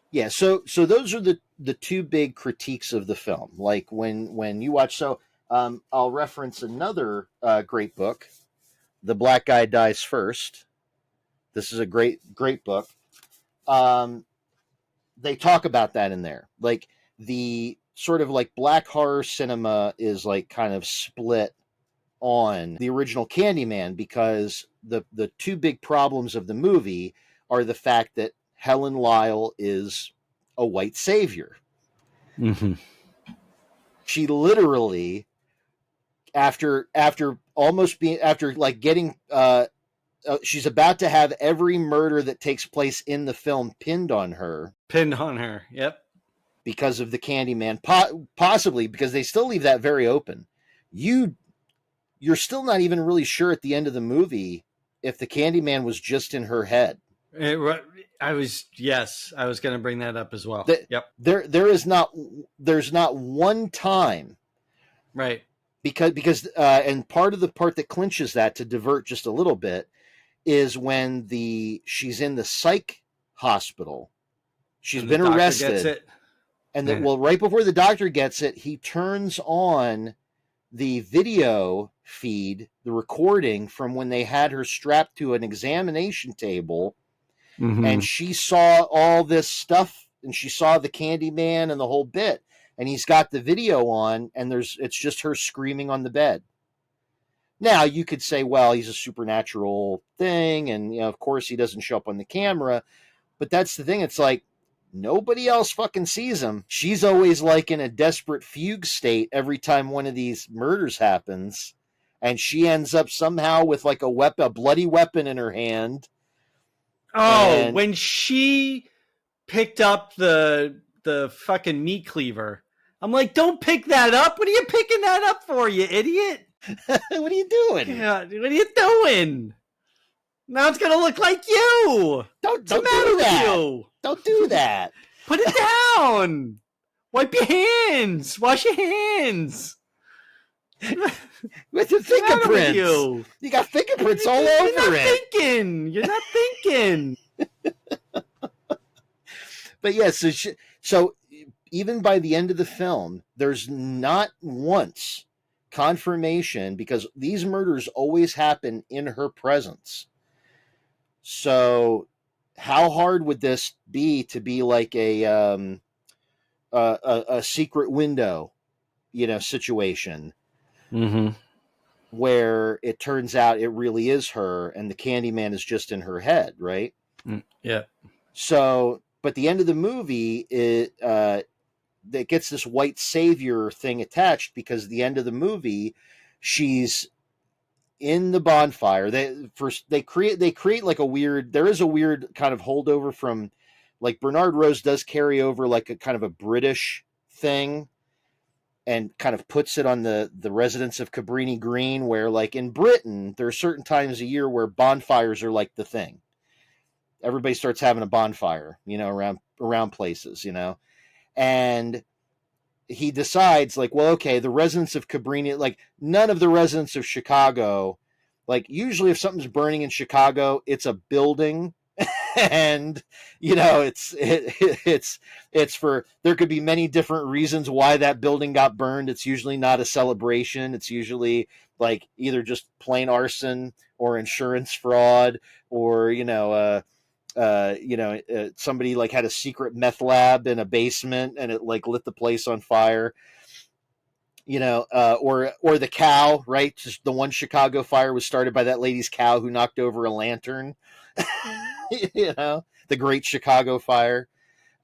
Yeah. So those are the two big critiques of the film. Like when you watch, I'll reference another great book, The Black Guy Dies First. This is a great book. They talk about that in there, like. The sort of like black horror cinema is like kind of split on the original Candyman because the two big problems of the movie are the fact that Helen Lyle is a white savior. Mm-hmm. She literally, after getting, she's about to have every murder that takes place in the film pinned on her. Yep. Because of the Candyman, possibly because they still leave that very open. You're still not even really sure at the end of the movie if the Candyman was just in her head. I was going to bring that up as well. Yep. There's not one time, right, because and part of the part that clinches that, to divert just a little bit, is when she's in the psych hospital. She's been arrested, and right before the doctor gets it, he turns on the video feed, the recording from when they had her strapped to an examination table, and she saw all this stuff, and she saw the Candyman and the whole bit, and he's got the video on, and it's just her screaming on the bed. Now you could say, well, he's a supernatural thing, and of course he doesn't show up on the camera, but that's the thing. It's like, nobody else fucking sees him. She's always like in a desperate fugue state every time one of these murders happens, and she ends up somehow with like a bloody weapon in her hand. Oh, when she picked up the fucking meat cleaver, I'm like, don't pick that up. What are you picking that up for, you idiot? What are you doing? God, what are you doing? Now it's gonna look like you. Don't do that. Don't do that. Put it down. Wipe your hands. Wash your hands. With your fingerprints. You got fingerprints all over it. You're not thinking. But yeah, so even by the end of the film, there's not once confirmation, because these murders always happen in her presence. So how hard would this be to be like a secret window, situation, where it turns out it really is her, and the Candyman is just in her head, right? Yeah. So, but the end of the movie, it gets this white savior thing attached, because the end of the movie, she's in the bonfire. They create like a weird, there is a weird kind of holdover from, like, Bernard Rose does carry over like a kind of a British thing, and kind of puts it on the residents of Cabrini Green, where, like, in Britain, there are certain times a year where bonfires are like the thing. Everybody starts having a bonfire, around places, and he decides, like, well, okay, the residents of Cabrini, like, none of the residents of Chicago, like, usually if something's burning in Chicago, it's a building, and it's for, there could be many different reasons why that building got burned. It's usually not a celebration. It's usually like either just plain arson or insurance fraud, or somebody like had a secret meth lab in a basement and it like lit the place on fire, or the cow, right? Just the one Chicago fire was started by that lady's cow who knocked over a lantern, the Great Chicago Fire.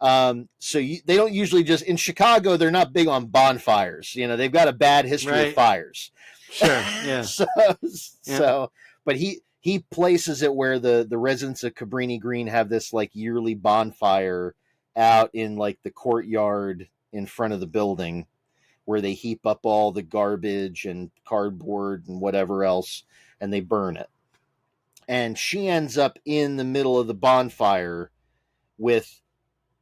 So they don't usually just, in Chicago, they're not big on bonfires. They've got a bad history of fires. Sure. Yeah. So, but he places it where the residents of Cabrini Green have this like yearly bonfire out in like the courtyard in front of the building, where they heap up all the garbage and cardboard and whatever else, and they burn it. And she ends up in the middle of the bonfire with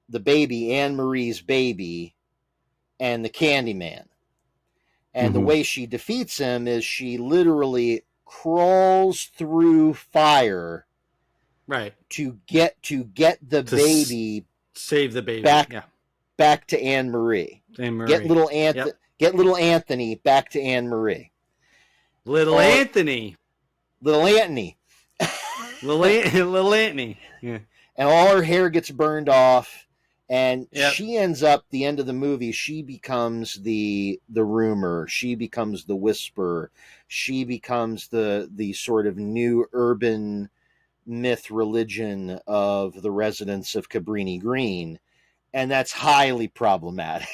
the baby, Anne Marie's baby, and the Candyman. And the way she defeats him is she literally crawls through fire, right, to get the baby, save the baby back to Anne Marie. Get little Anthony back to Anne Marie. Little Anthony. Yeah. And all her hair gets burned off, and she ends up, the end of the movie, she becomes the rumor, she becomes the whisper, she becomes the sort of new urban myth religion of the residents of Cabrini Green, and that's highly problematic.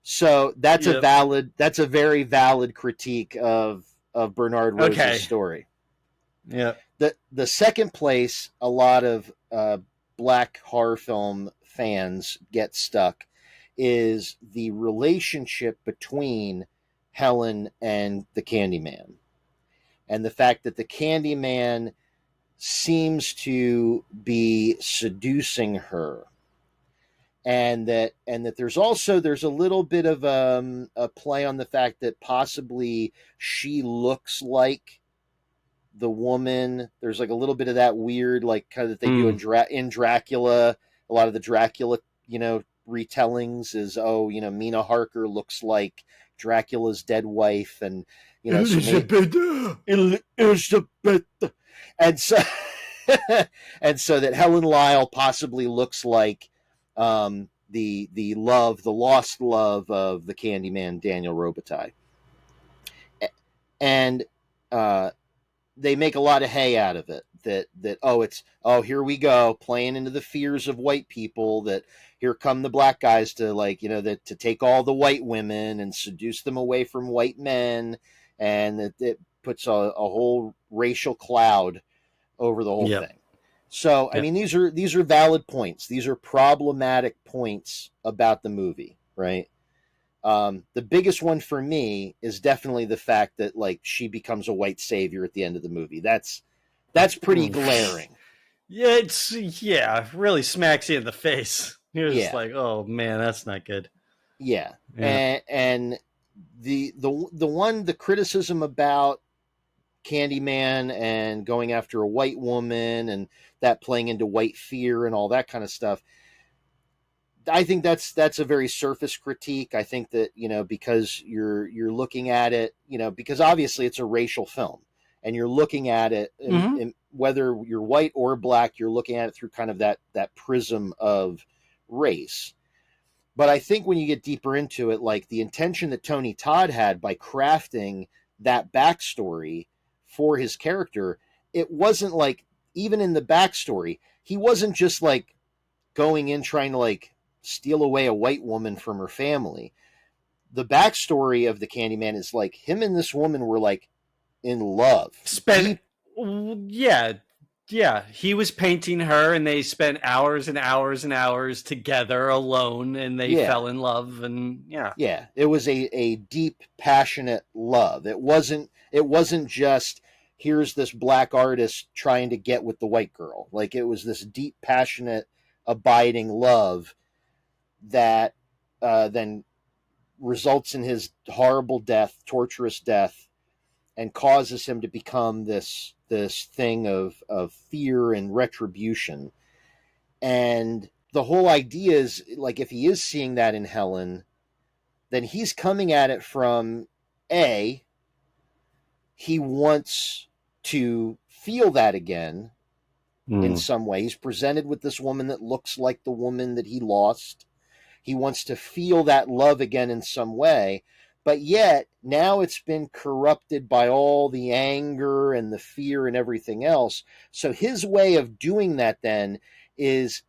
So that's a very valid critique of Bernard Rose's story. Yeah. The second place a lot of black horror film fans get stuck is the relationship between Helen and the Candyman, and the fact that the Candyman seems to be seducing her, and that there's a little bit of a play on the fact that possibly she looks like the woman. There's like a little bit of that weird, like, kind of that they do in Dracula. A lot of the Dracula, retellings is, Mina Harker looks like Dracula's dead wife, and Elizabeth, and so and so that Helen Lyle possibly looks like the lost love of the Candyman, Daniel Robitaille, and they make a lot of hay out of it. Here we go, playing into the fears of white people, that here come the black guys to, like, to take all the white women and seduce them away from white men, and that it puts a whole racial cloud over the whole thing. So, I mean, these are valid points. These are problematic points about the movie, right? The biggest one for me is definitely the fact that, like, she becomes a white savior at the end of the movie. That's pretty glaring. Yeah, really smacks you in the face. You're just like, oh man, that's not good. Yeah. And the criticism about Candyman and going after a white woman and that playing into white fear and all that kind of stuff, I think that's a very surface critique. I think that, because you're looking at it, because obviously it's a racial film, and you're looking at it, in whether you're white or black, you're looking at it through kind of that prism of race. But I think when you get deeper into it, like the intention that Tony Todd had by crafting that backstory for his character, it wasn't like, even in the backstory, he wasn't just like going in trying to like steal away a white woman from her family. The backstory of the Candyman is like him and this woman were like in love. He was painting her, and they spent hours and hours and hours together alone, and they fell in love, and it was a deep, passionate love. It wasn't just, here's this black artist trying to get with the white girl. Like, it was this deep, passionate, abiding love that then results in his horrible death, torturous death, and causes him to become this thing of fear and retribution. And the whole idea is, like, if he is seeing that in Helen, then he's coming at it from, he wants to feel that again in some way. He's presented with this woman that looks like the woman that he lost. He wants to feel that love again in some way. But yet, now it's been corrupted by all the anger and the fear and everything else. So his way of doing that then is,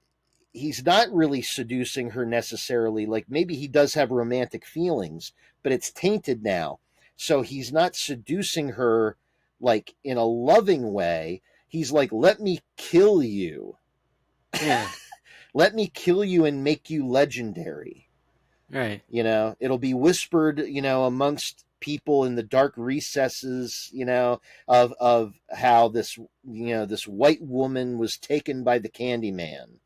he's not really seducing her necessarily. Like, maybe he does have romantic feelings, but it's tainted now. So he's not seducing her like in a loving way. He's like, let me kill you. Yeah. Let me kill you and make you legendary. Right. It'll be whispered, amongst people in the dark recesses, of how this, this white woman was taken by the Candyman,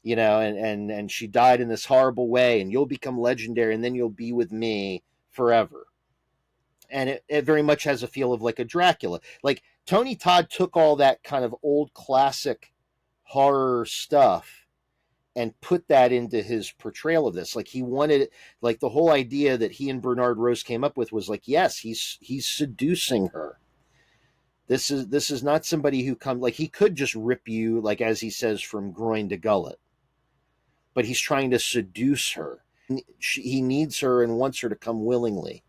and she died in this horrible way, and you'll become legendary, and then you'll be with me forever. And it very much has a feel of like a Dracula. Like, Tony Todd took all that kind of old classic horror stuff and put that into his portrayal of this. Like, he wanted, like, the whole idea that he and Bernard Rose came up with was like, yes, he's seducing her. This is not somebody who comes, like, he could just rip you, like, as he says, from groin to gullet, but he's trying to seduce her. He needs her and wants her to come willingly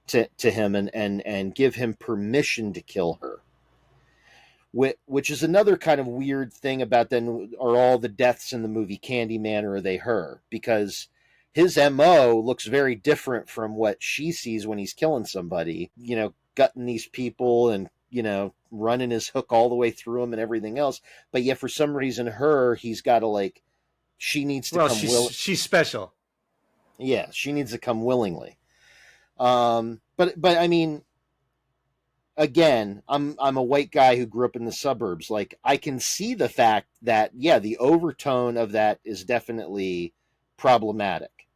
to him and give him permission to kill her. Which is another kind of weird thing about, then, are all the deaths in the movie Candyman, or are they her? Because his MO looks very different from what she sees when he's killing somebody, gutting these people and, running his hook all the way through them and everything else. But yet, for some reason, he's got to, like, she needs to come. She's special. Yeah, she needs to come willingly. But I mean, again, I'm a white guy who grew up in the suburbs. Like, I can see the fact that, yeah, the overtone of that is definitely problematic.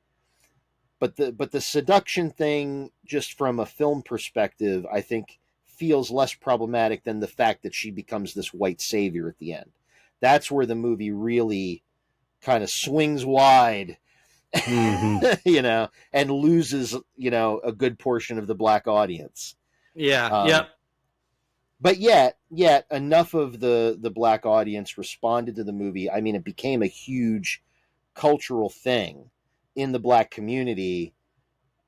But the seduction thing, just from a film perspective, I think feels less problematic than the fact that she becomes this white savior at the end. That's where the movie really kind of swings wide, and loses, a good portion of the black audience. Yeah. Yep. But yet enough of the black audience responded to the movie. I mean, it became a huge cultural thing in the black community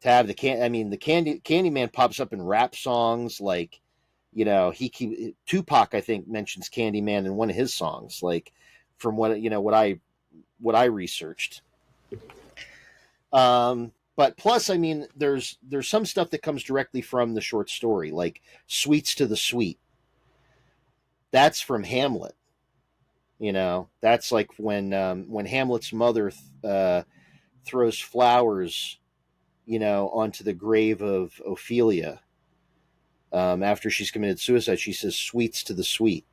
to have the Candyman pops up in rap songs. Like, Tupac, I think, mentions Candyman in one of his songs, like, from what I researched. But plus, I mean, there's some stuff that comes directly from the short story, like Sweets to the Sweet. That's from Hamlet. That's like when Hamlet's mother throws flowers, onto the grave of Ophelia. After she's committed suicide, she says "Sweets to the Sweet."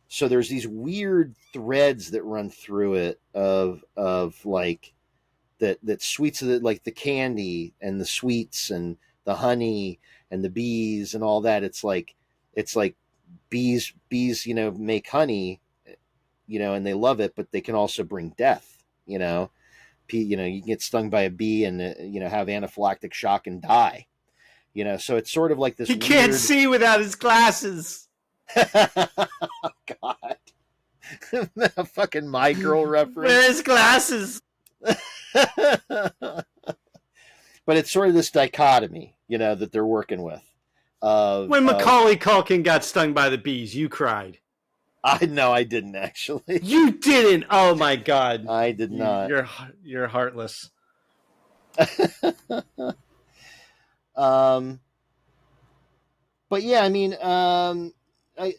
So there's these weird threads that run through it of like that sweets, of like the candy and the sweets and the honey and the bees and all that. It's like bees make honey, and they love it, but they can also bring death. You can get stung by a bee and have anaphylactic shock and die. So it's sort of like this. He can't weird... see without his glasses. Oh, God. A fucking My Girl reference. Where's his glasses? But it's sort of this dichotomy, that they're working with. When Macaulay Culkin got stung by the bees, you cried. I didn't actually. You didn't. Oh my God. I did not. You're heartless. But yeah, I mean, sorry, I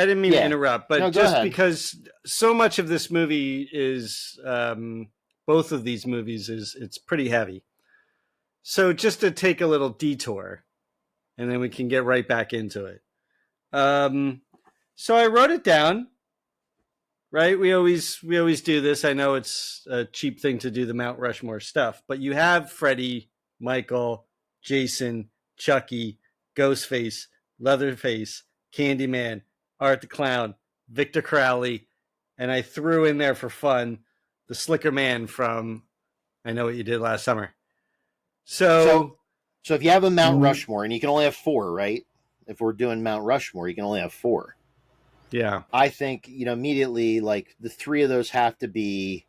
didn't mean to interrupt, but no, just because so much of this movie is, both of these movies it's pretty heavy. So just to take a little detour, and then we can get right back into it. So I wrote it down. Right, we always do this. I know it's a cheap thing to do the Mount Rushmore stuff, but you have Freddy, Michael, Jason, Chucky, Ghostface, Leatherface, Candyman, Art the Clown, Victor Crowley, and I threw in there for fun the Slicker Man from I Know What You Did Last Summer. So if you have a Mount Rushmore, and you can only have 4, right? If we're doing Mount Rushmore, you can only have 4. Yeah. I think, immediately, like, the 3 of those have to be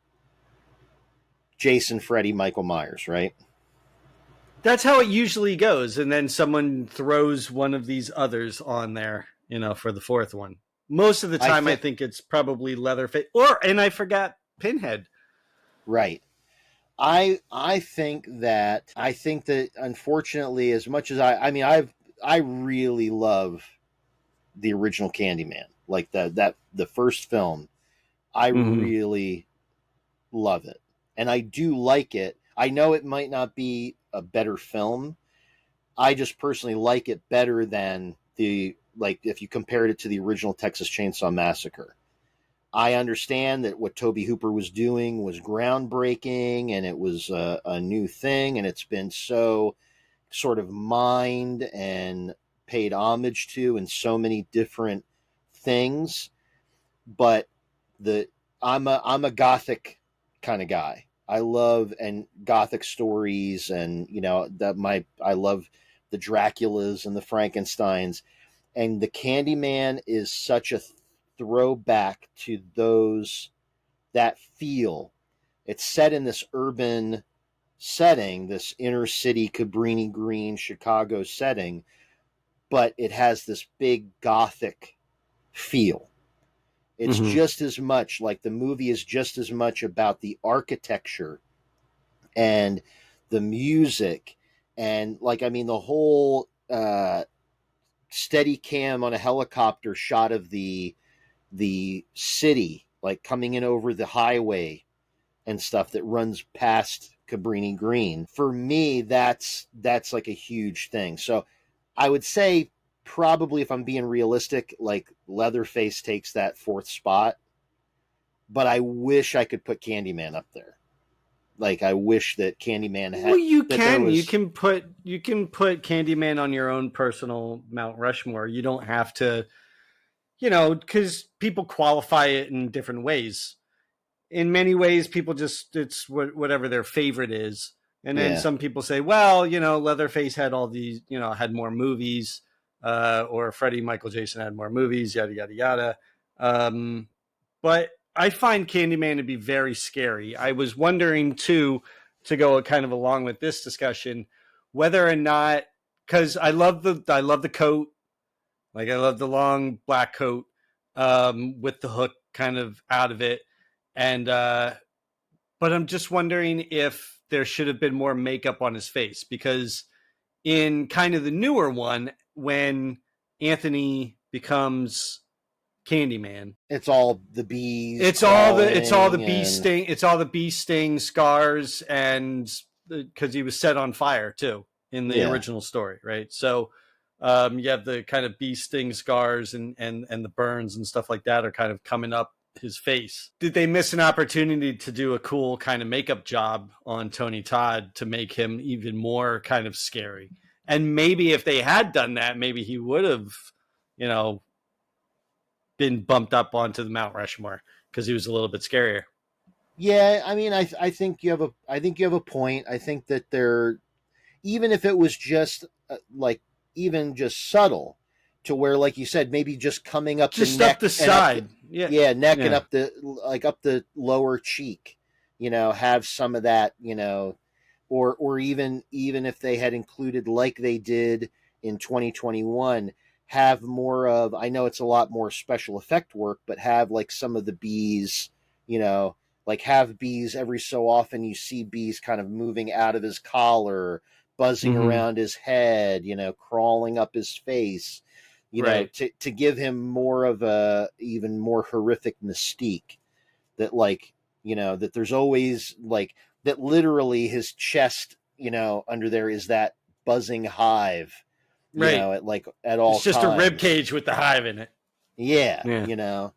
Jason, Freddy, Michael Myers, right? That's how it usually goes. And then someone throws one of these others on there, for the 4th one. Most of the time, I think it's probably Leatherface. And I forgot Pinhead. Right. I think that unfortunately, as much as I really love the original Candyman. Like the first film, I really love it, and I do like it. I know it might not be a better film. I just personally like it better than if you compared it to the original Texas Chainsaw Massacre. I understand that what Tobe Hooper was doing was groundbreaking, and it was a new thing, and it's been so sort of mined and paid homage to in so many different things. But I'm a Gothic kind of guy. I love Gothic stories, and I love the Draculas and the Frankensteins, and the Candyman is such a throwback to that feel. It's set in this urban setting, this inner city Cabrini Green Chicago setting, but it has this big Gothic feel. It's just as much like the movie is just as much about the architecture and the music, and the whole steady cam on a helicopter shot of the city, like coming in over the highway and stuff that runs past Cabrini Green. For me, that's like a huge thing. So I would say probably, if I'm being realistic, like Leatherface takes that fourth spot, but I wish I could put Candyman up there. Like, I wish that Candyman had. Well, you that there can. was, You can put Candyman on your own personal Mount Rushmore. You don't have to, because people qualify it in different ways. In many ways, people just it's whatever their favorite is, and then Yeah. some people say, well, Leatherface had all these, had more movies, or Freddie, Michael, Jason had more movies, yada yada yada. But I find Candyman to be very scary. I was wondering too, to go kind of along with this discussion, whether or not, because I love the coat, like I love the long black coat, with the hook kind of out of it, and but I'm just wondering if there should have been more makeup on his face, because in kind of the newer one, when Anthony becomes Candyman, it's all the bees. it's all the bee and- sting. It's all the bee sting scars, and because he was set on fire too in the Yeah. original story, right? So you have the kind of bee sting scars and the burns and stuff like that are kind of coming up his face. Did they miss an opportunity to do a cool kind of makeup job on Tony Todd to make him even more kind of scary? And maybe if they had done that, maybe he would have, been bumped up onto the Mount Rushmore because he was a little bit scarier. Yeah, I mean, I think you have a point. I think that they're, even if it was just even just subtle, to where, like you said, maybe just coming up Just the neck up the and side. neck and Yeah. up the lower cheek, have some of that, or even if they had included, like they did in 2021, have more of, I know it's a lot more special effect work, but have like some of the bees, like have bees every so often, you see bees kind of moving out of his collar, buzzing around his head, crawling up his face, Right. to give him more of a even more horrific mystique, that that there's always that literally his chest, under there is that buzzing hive, Right. at all It's just times. a rib cage with the hive in it. Yeah. Yeah.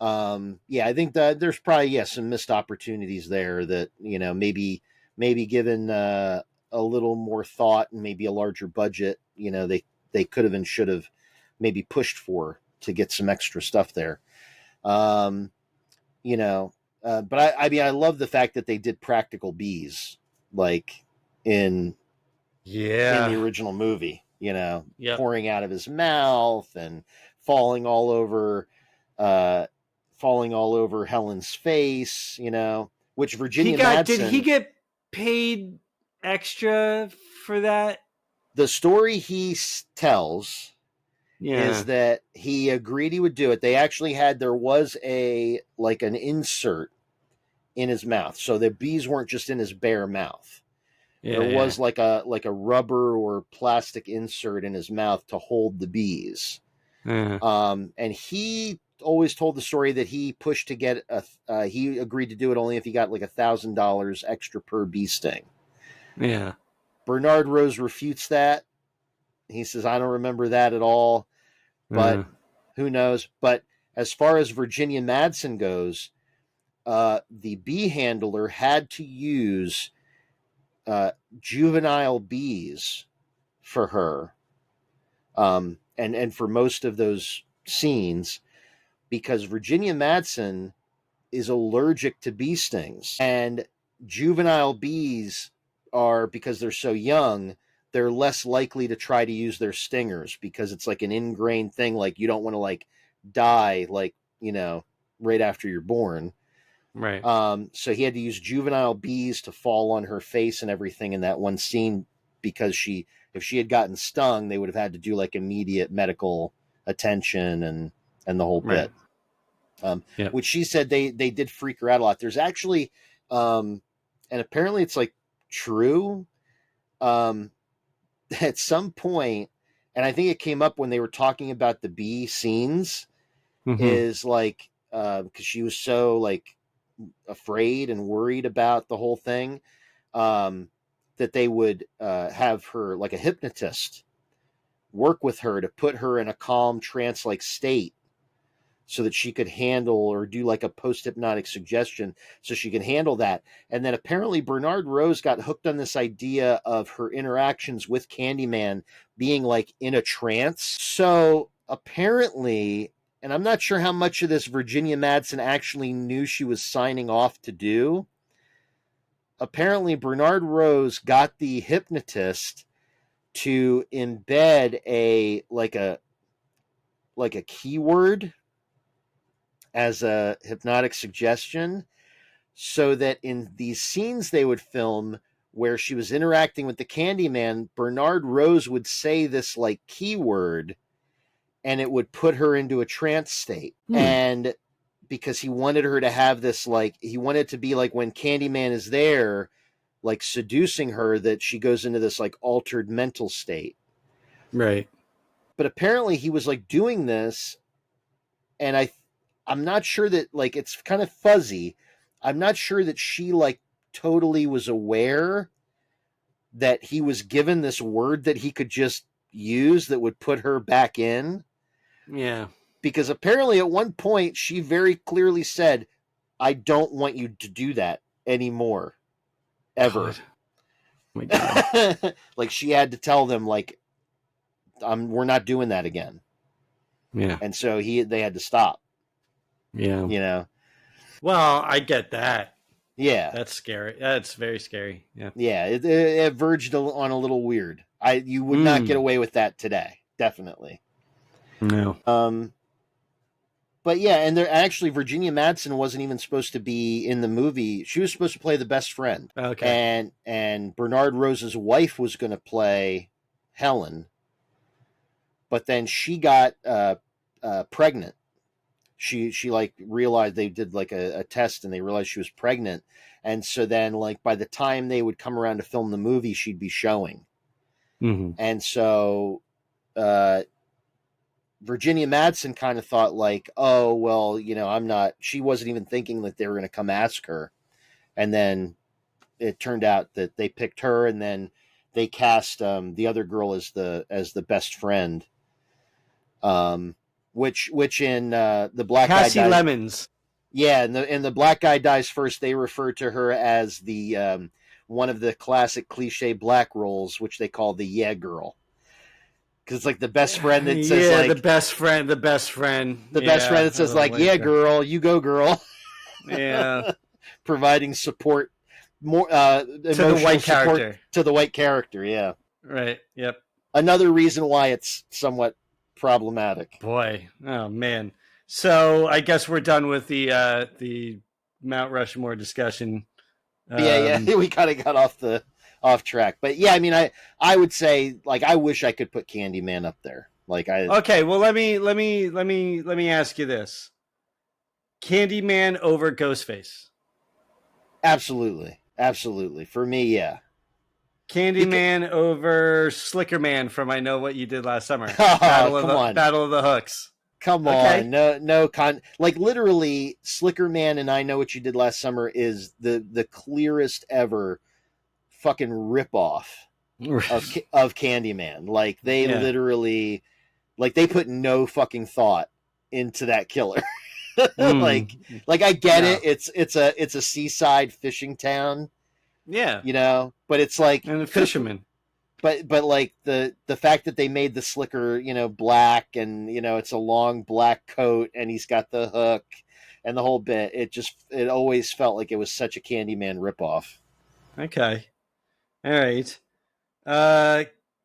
I think that there's probably, some missed opportunities there that, maybe given a little more thought and maybe a larger budget, they could have and should have maybe pushed for, to get some extra stuff there. But I mean, I love the fact that they did practical bees, like in the original movie, Yep. pouring out of his mouth and falling all over Helen's face, which Virginia Madsen. Did he get paid extra for that? The story he tells is that he agreed he would do it. They actually there was an insert in his mouth, so the bees weren't just in his bare mouth. There was like a rubber or plastic insert in his mouth to hold the bees. And he always told the story that he pushed to get he agreed to do it only if he got like $1,000 extra per bee sting. Yeah. Bernard Rose refutes that. He says, I don't remember that at all, but who knows? But as far as Virginia Madsen goes, the bee handler had to use juvenile bees for her, and for most of those scenes, because Virginia Madsen is allergic to bee stings, and juvenile bees are, because they're so young, they're less likely to try to use their stingers, because it's like an ingrained thing, like you don't want to die right after you're born. Right. So he had to use juvenile bees to fall on her face and everything in that one scene, because if she had gotten stung, they would have had to do immediate medical attention and the whole bit. Which she said they did freak her out a lot. There's actually, and apparently it's true, at some point, and I think it came up when they were talking about the bee scenes, is because she was so afraid and worried about the whole thing. that they would have her, like a hypnotist, work with her to put her in a calm trance-like state so that she could handle or do like a post-hypnotic suggestion so she could handle that. And then apparently Bernard Rose got hooked on this idea of her interactions with Candyman being like in a trance. So apparently, and I'm not sure how much of this Virginia Madsen actually knew she was signing off to do, apparently Bernard Rose got the hypnotist to embed a keyword as a hypnotic suggestion, so that in these scenes they would film where she was interacting with the Candyman, Bernard Rose would say this like keyword and it would put her into a trance state. And because he wanted her to have this, like, he wanted it to be like when Candyman is there, like seducing her, that she goes into this like altered mental state. Right. But apparently he was like doing this, and I'm not sure that, like, it's kind of fuzzy. I'm not sure that she like totally was aware that he was given this word that he could just use that would put her back in. Yeah. Because apparently at one point she very clearly said, I don't want you to do that anymore. Ever. God. Oh my God. Like she had to tell them, like, we're not doing that again. Yeah. And so they had to stop. Yeah. You know? Well, I get that. Yeah. That's scary. That's very scary. Yeah. Yeah. It verged on a little weird. You would not get away with that today. Definitely. No. But yeah, and there actually Virginia Madsen wasn't even supposed to be in the movie. She was supposed to play the best friend. Okay. And Bernard Rose's wife was going to play Helen, but then she got pregnant. She like realized, they did like a test and they realized she was pregnant, and so then like by the time they would come around to film the movie, she'd be showing. Mm-hmm. And so Virginia Madsen kind of thought like, oh, well, she wasn't even thinking that they were going to come ask her. And then it turned out that they picked her, and then they cast the other girl as the best friend. Which in the Black Cassie Guy Dies, Lemons. Yeah, in the Black Guy Dies First, they refer to her as the one of the classic cliche black roles, which they call the Yeah Girl. Because it's like the best friend that says like the best friend that says like, yeah, girl, you go, girl. Yeah. Providing support, more to the white character. To the white character, yeah. Right. Yep. Another reason why it's somewhat problematic. Boy, oh man. So I guess we're done with the Mount Rushmore discussion. Yeah, we kind of got off track, but yeah, I mean, I would say, like, I wish I could put Candyman up there. Like okay, well let me ask you this: Candyman over Ghostface? Absolutely. For me, yeah. Candyman over Slickerman from I Know What You Did Last Summer. Battle of the Hooks. Come on, no like literally, Slickerman and I Know What You Did Last Summer is the clearest ever fucking ripoff of Candyman. Like they literally, like they put no fucking thought into that killer. Like I get it. It's a seaside fishing town. Yeah, but it's like, and the fisherman. But like the fact that they made the Slicker, black, and it's a long black coat, and he's got the hook and the whole bit. It always felt like it was such a Candyman ripoff. Okay, all right.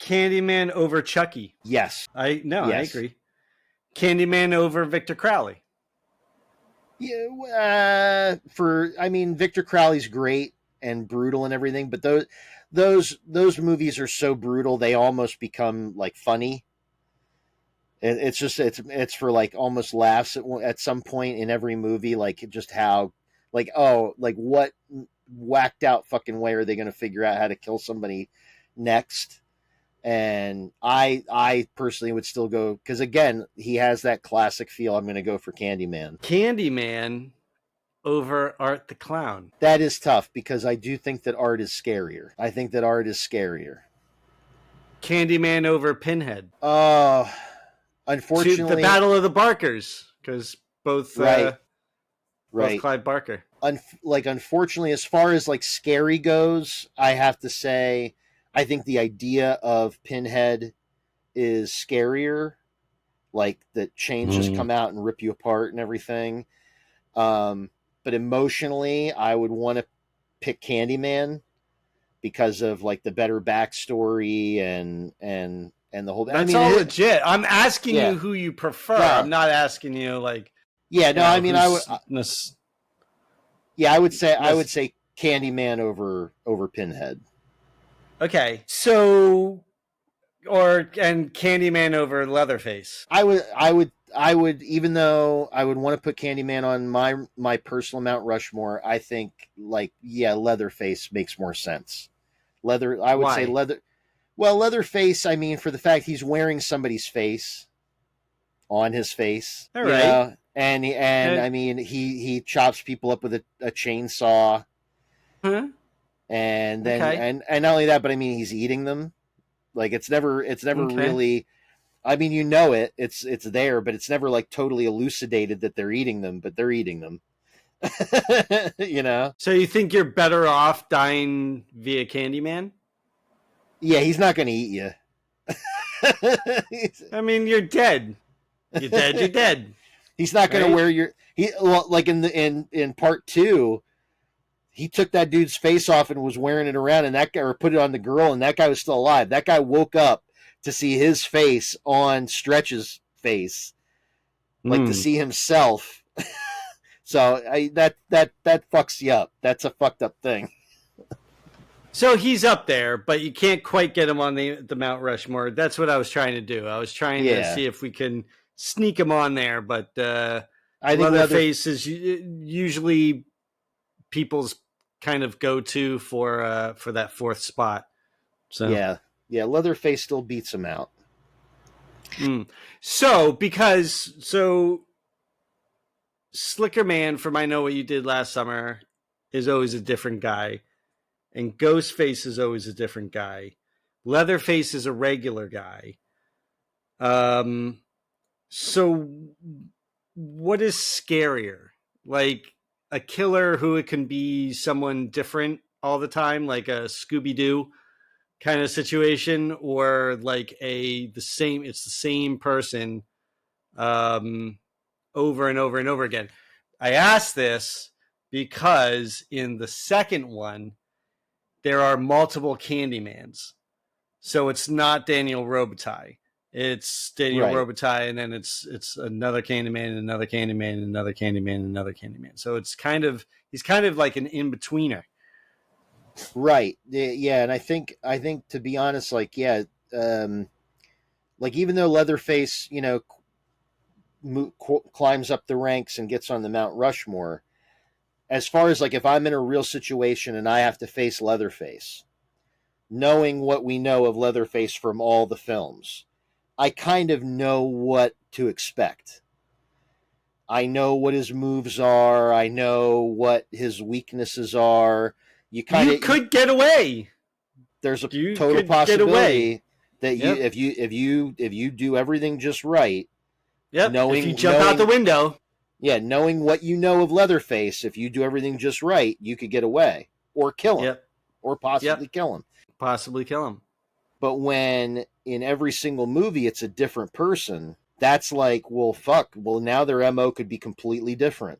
Candyman over Chucky? Yes, I agree. Candyman over Victor Crowley? Yeah, Victor Crowley's great and brutal and everything, but those movies are so brutal they almost become like funny. It's just it's for like almost laughs at some point in every movie, like just how like, oh, like what whacked out fucking way are they going to figure out how to kill somebody next? And I personally would still go, because again, he has that classic feel. I'm going to go for Candyman. Candyman over Art the Clown? That is tough because I do think that Art is scarier. I think that Art is scarier. Candyman over Pinhead. Unfortunately, The Battle of the Barkers, because both right. Clive Barker. Unfortunately, as far as like scary goes, I have to say, I think the idea of Pinhead is scarier. Like the chains just come out and rip you apart and everything. But emotionally, I would want to pick Candyman because of like the better backstory and the whole. That's all legit. I'm asking you who you prefer. Yeah. I'm not asking you like. Yeah, no, I mean I would. I would say Candyman over Pinhead. Okay, so and Candyman over Leatherface. I would, even though I would want to put Candyman on my personal Mount Rushmore, I think Leatherface makes more sense. I would say Leatherface, I mean, for the fact he's wearing somebody's face on his face. All right. And I mean, he chops people up with a chainsaw. Huh? And then and not only that, but I mean, he's eating them. Like it's never really. I mean, it's there, but it's never like totally elucidated that they're eating them, but they're eating them. So you think you're better off dying via Candyman? Yeah, he's not going to eat you. I mean, you're dead. You're dead. You're dead. He's not going to wear your. Like in part 2, he took that dude's face off and was wearing it around, and that guy, or put it on the girl, and that guy was still alive. That guy woke up to see his face on Stretch's face, like to see himself. So that fucks you up. That's a fucked up thing. So he's up there, but you can't quite get him on the Mount Rushmore. That's what I was trying to do. I was trying to see if we can sneak him on there, but I think Leatherface is usually people's kind of go-to for that fourth spot. So yeah, Leatherface still beats him out. So Slicker Man from I Know What You Did Last Summer is always a different guy, and Ghostface is always a different guy. Leatherface is a regular guy. So what is scarier? Like a killer who it can be someone different all the time, like a Scooby-Doo kind of situation, or like it's the same person over and over and over again. I ask this because in the second one, there are multiple Candymans. So it's not Daniel Robitaille. It's Daniel Robitaille, and then it's another Candyman, and another Candyman, and another Candyman, and another Candyman. So he's kind of like an in-betweener. Right. Yeah, and I think to be honest, like even though Leatherface, climbs up the ranks and gets on the Mount Rushmore, as far as like if I'm in a real situation and I have to face Leatherface, knowing what we know of Leatherface from all the films, I kind of know what to expect. I know what his moves are. I know what his weaknesses are. You could get away. There's a total possibility that if you do everything just right. Yep. If you jump out the window. Yeah, knowing what you know of Leatherface, if you do everything just right, you could get away or kill him, or possibly kill him. Possibly kill him. But when in every single movie it's a different person, that's like, well, fuck. Well, now their MO could be completely different.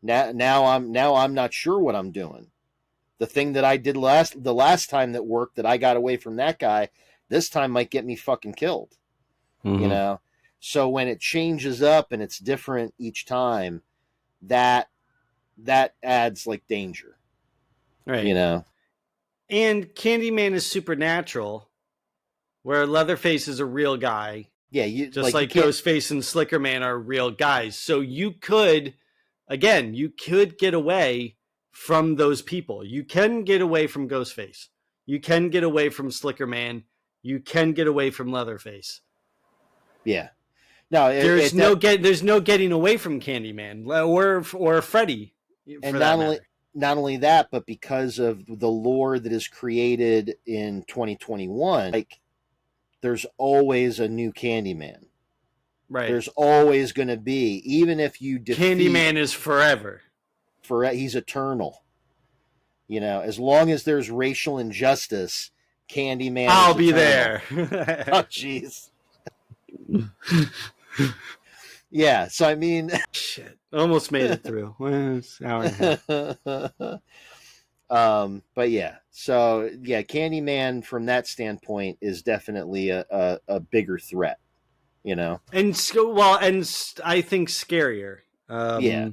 Now I'm not sure what I'm doing. The thing that I did the last time that worked, that I got away from that guy, this time might get me fucking killed. Mm-hmm. So when it changes up and it's different each time, that adds like danger. Right. And Candyman is supernatural, where Leatherface is a real guy. Yeah, just like Ghostface and Slicker Man are real guys. So you could get away from those people. You can get away from Ghostface. You can get away from Slicker Man. You can get away from Leatherface. Yeah. No, there's no getting away from Candyman or Freddy. And for that matter. not only that, but because of the lore that is created in 2021, like there's always a new Candyman. Right. There's always going to be, even if you defeat Candyman is forever. he's eternal. You know, as long as there's racial injustice, Candyman I'll is be eternal. there. Oh, jeez. Yeah, so I mean, Shit, almost made it through. Well, it's an hour and a half. but yeah, so yeah, Candyman from that standpoint is definitely a bigger threat, you know. And I think scarier. Yeah.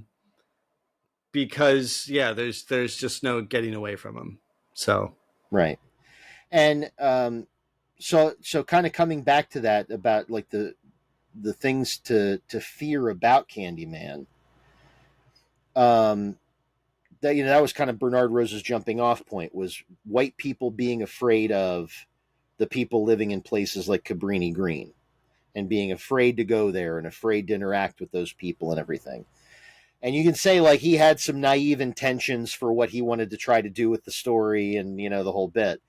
Because there's just no getting away from him. So Right. And so kind of coming back to that about like the things to fear about Candyman. That that was kind of Bernard Rose's jumping off point, was white people being afraid of the people living in places like Cabrini Green and being afraid to go there and afraid to interact with those people and everything. And you can say like he had some naive intentions for what he wanted to try to do with the story and, you know, the whole bit.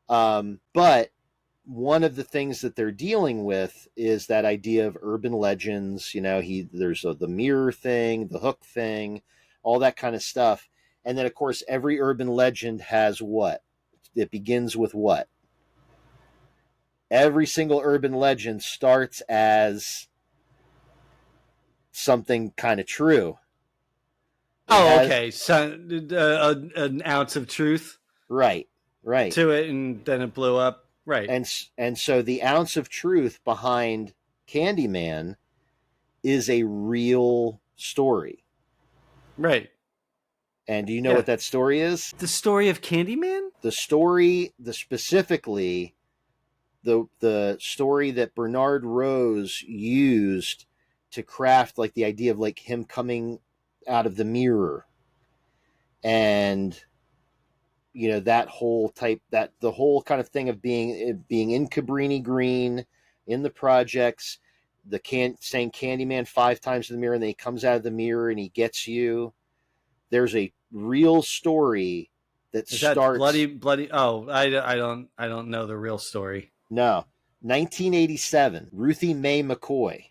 But one of the things that they're dealing with is that idea of urban legends. You know, there's the mirror thing, the hook thing, all that kind of stuff. And then, of course, every urban legend has what? It begins with what? Every single urban legend starts as something kind of true. okay. So an ounce of truth, right to it, and then it blew up. Right. And so the ounce of truth behind Candyman is a real story. Right. And do you know what that story is? The story of Candyman? The story, specifically the story that Bernard Rose used to craft like the idea of like him coming out of the mirror, and you know that whole the whole kind of thing of being in Cabrini Green in the projects, saying Candyman 5 times in the mirror, and then he comes out of the mirror and he gets you. There's a real story that starts that bloody. Oh, I don't know the real story. No, 1987. Ruthie Mae McCoy.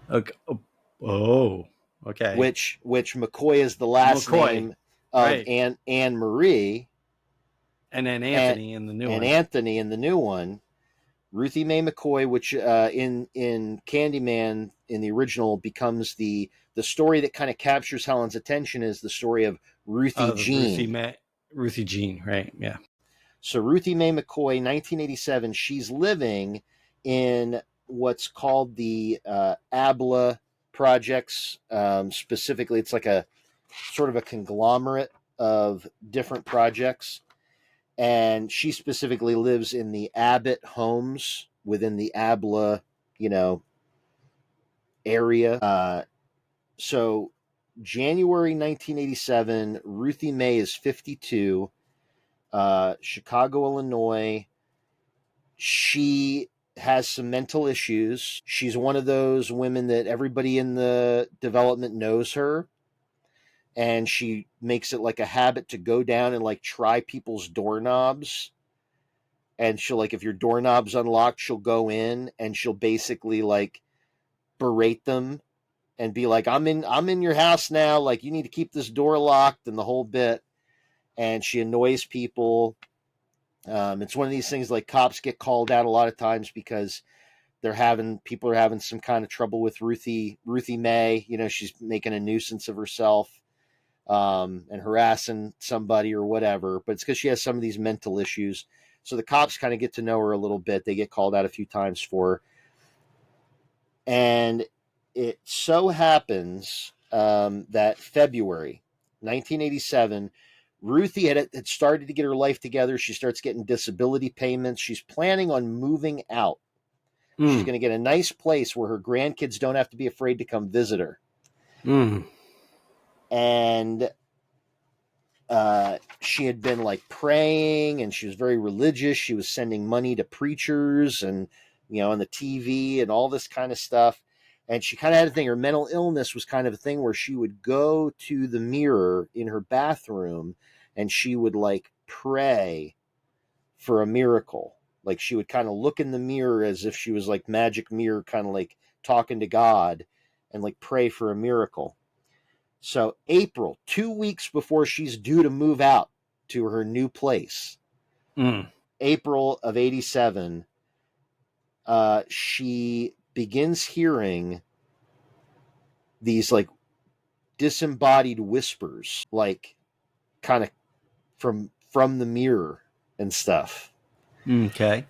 Okay. Oh, okay. Which McCoy is the last name of right. Anne Marie, and then Anthony in the new one. And Anthony in the new one. Ruthie Mae McCoy, which in Candyman in the original becomes the story that kind of captures Helen's attention, is the story of Ruthie Jean. Ruthie Jean, right? Yeah. So Ruthie Mae McCoy, 1987, she's living in what's called the ABLA projects. Specifically, it's like a sort of a conglomerate of different projects. And she specifically lives in the Abbott homes within the ABLA, area. So January 1987, Ruthie Mae is 52, Chicago, Illinois. She has some mental issues. She's one of those women that everybody in the development knows her. And she makes it like a habit to go down and like try people's doorknobs. And she'll like, if your doorknob's unlocked, she'll go in and she'll basically like berate them and be like, I'm in your house now. Like, you need to keep this door locked and the whole bit. And she annoys people. It's one of these things like cops get called out a lot of times because people are having some kind of trouble with Ruthie Mae. She's making a nuisance of herself. And harassing somebody or whatever, but it's because she has some of these mental issues. So the cops kind of get to know her a little bit. They get called out a few times for her. And it so happens that February 1987, Ruthie had started to get her life together. She starts getting disability payments. She's planning on moving out. She's going to get a nice place where her grandkids don't have to be afraid to come visit her. And she had been like praying, and she was very religious. She was sending money to preachers and, on the TV and all this kind of stuff. And she kind of had a thing. Her mental illness was kind of a thing where she would go to the mirror in her bathroom and she would like pray for a miracle. Like she would kind of look in the mirror as if she was like magic mirror, kind of like talking to God and like pray for a miracle. So April, 2 weeks before she's due to move out to her new place, April of 87, she begins hearing these like disembodied whispers, like kind of from the mirror and stuff. Okay.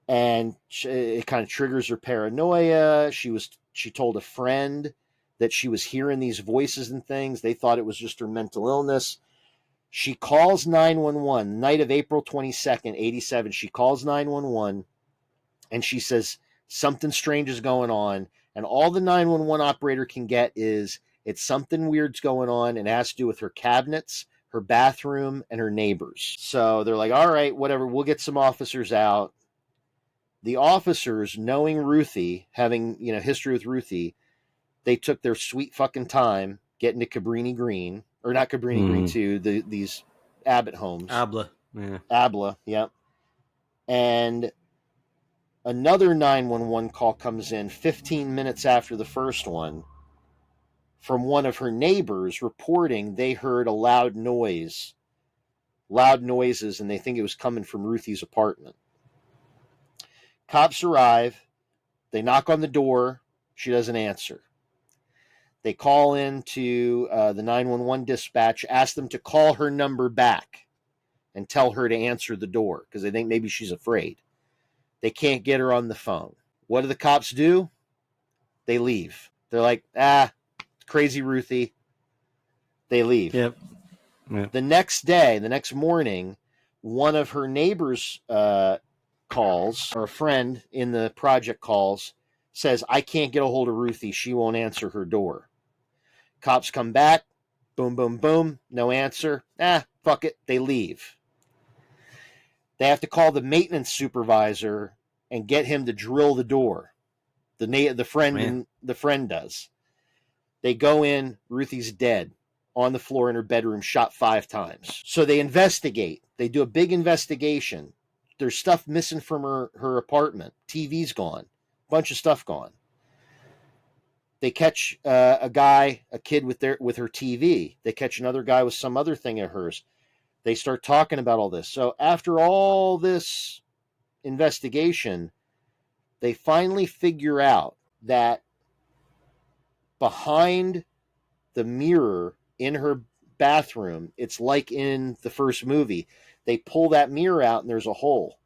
And it kind of triggers her paranoia. She told a friend that she was hearing these voices and things. They thought it was just her mental illness. She calls 911 night of April 22nd, 87. She calls 911 and she says something strange is going on. And all the 911 operator can get is it's something weird's going on, and it has to do with her cabinets, her bathroom, and her neighbors. So they're like, all right, whatever, we'll get some officers out. The officers, knowing Ruthie, having history with Ruthie, they took their sweet fucking time getting to Cabrini Green, or not Cabrini Green, to these Abbott homes. Abla, yeah. Abla, yep. And another 911 call comes in 15 minutes after the first one from one of her neighbors reporting they heard a loud noises, and they think it was coming from Ruthie's apartment. Cops arrive. They knock on the door. She doesn't answer. They call in to the 911 dispatch, ask them to call her number back and tell her to answer the door because they think maybe she's afraid. They can't get her on the phone. What do the cops do? They leave. They're like, crazy Ruthie. They leave. Yep. The next day, the next morning, one of her neighbors calls, or a friend in the project calls, says, I can't get a hold of Ruthie. She won't answer her door. Cops come back. Boom, boom, boom. No answer. Fuck it. They leave. They have to call the maintenance supervisor and get him to drill the door. The friend does. They go in. Ruthie's dead on the floor in her bedroom, shot 5 times. So they investigate. They do a big investigation. There's stuff missing from her apartment. TV's gone. Bunch of stuff gone. They catch a kid with her TV. They catch another guy with some other thing of hers. They start talking about all this. So after all this investigation, they finally figure out that behind the mirror in her bathroom, it's like in the first movie. They pull that mirror out and there's a hole.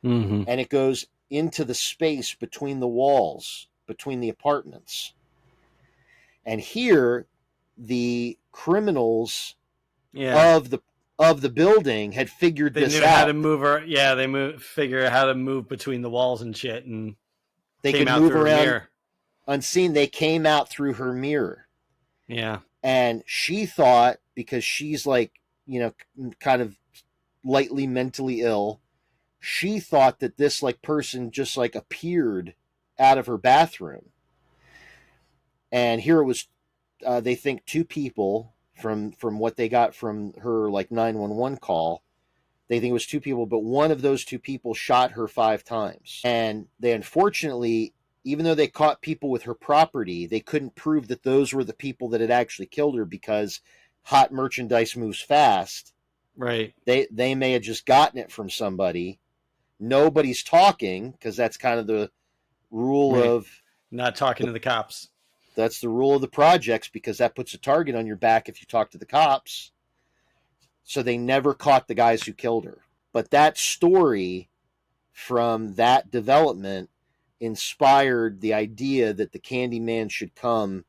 Mm-hmm. And it goes into the space between the walls, between the apartments. And here, the criminals of the building had figured this out. They knew how to move her. Yeah, figure out how to move between the walls and shit, and they could move around unseen. They came out through her mirror. Yeah. And she thought, because she's like, kind of lightly mentally ill, she thought that this like person just like appeared out of her bathroom. And here it was, they think 2 people from what they got from her like 911 call. They think it was 2 people, but one of those 2 people shot her 5 times. And they unfortunately, even though they caught people with her property, they couldn't prove that those were the people that had actually killed her because hot merchandise moves fast. Right. They may have just gotten it from somebody. Nobody's talking because that's kind of the rule of not talking to the cops. That's the rule of the projects because that puts a target on your back if you talk to the cops. So they never caught the guys who killed her. But that story from that development inspired the idea that the Candyman should come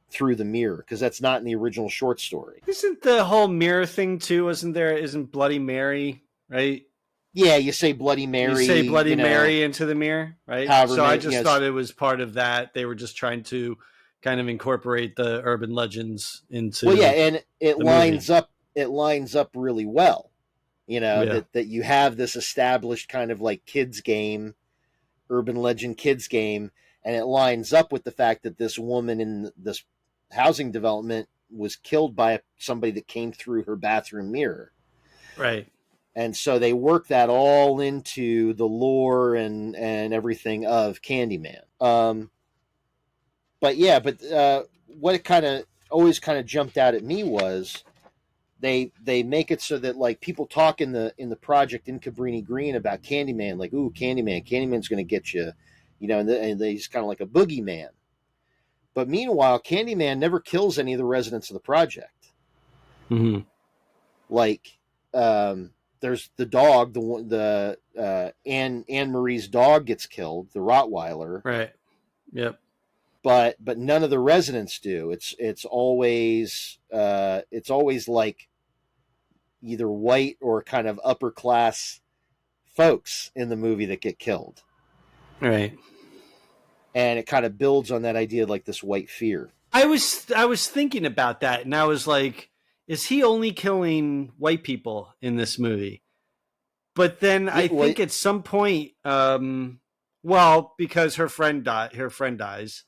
through the mirror, because that's not in the original short story. Isn't the whole mirror thing too? Isn't Bloody Mary, right? Yeah, you say Bloody Mary. You say Bloody Mary into the mirror, right? However, I just thought it was part of that. They were just trying to kind of incorporate the urban legends into. Well, yeah, and it lines up. It lines up really well. That you have this established kind of like kids game, urban legend kids game, And it lines up with the fact that this woman in this housing development was killed by somebody that came through her bathroom mirror. Right. And so they work that all into the lore and everything of Candyman. But what it kind of always kind of jumped out at me was they make it so that like people talk in the project in Cabrini Green about Candyman, like, ooh, Candyman's going to get you, and he's kind of like a boogeyman. But meanwhile, Candyman never kills any of the residents of the project. Mm-hmm. Like, there's the dog, the Anne Marie's dog gets killed, the Rottweiler. Right. Yep. But none of the residents do. It's always like either white or kind of upper class folks in the movie that get killed. Right. And it kind of builds on that idea of like this white fear. I was thinking about that, and I was like, is he only killing white people in this movie? But then I think at some point, because her friend dies.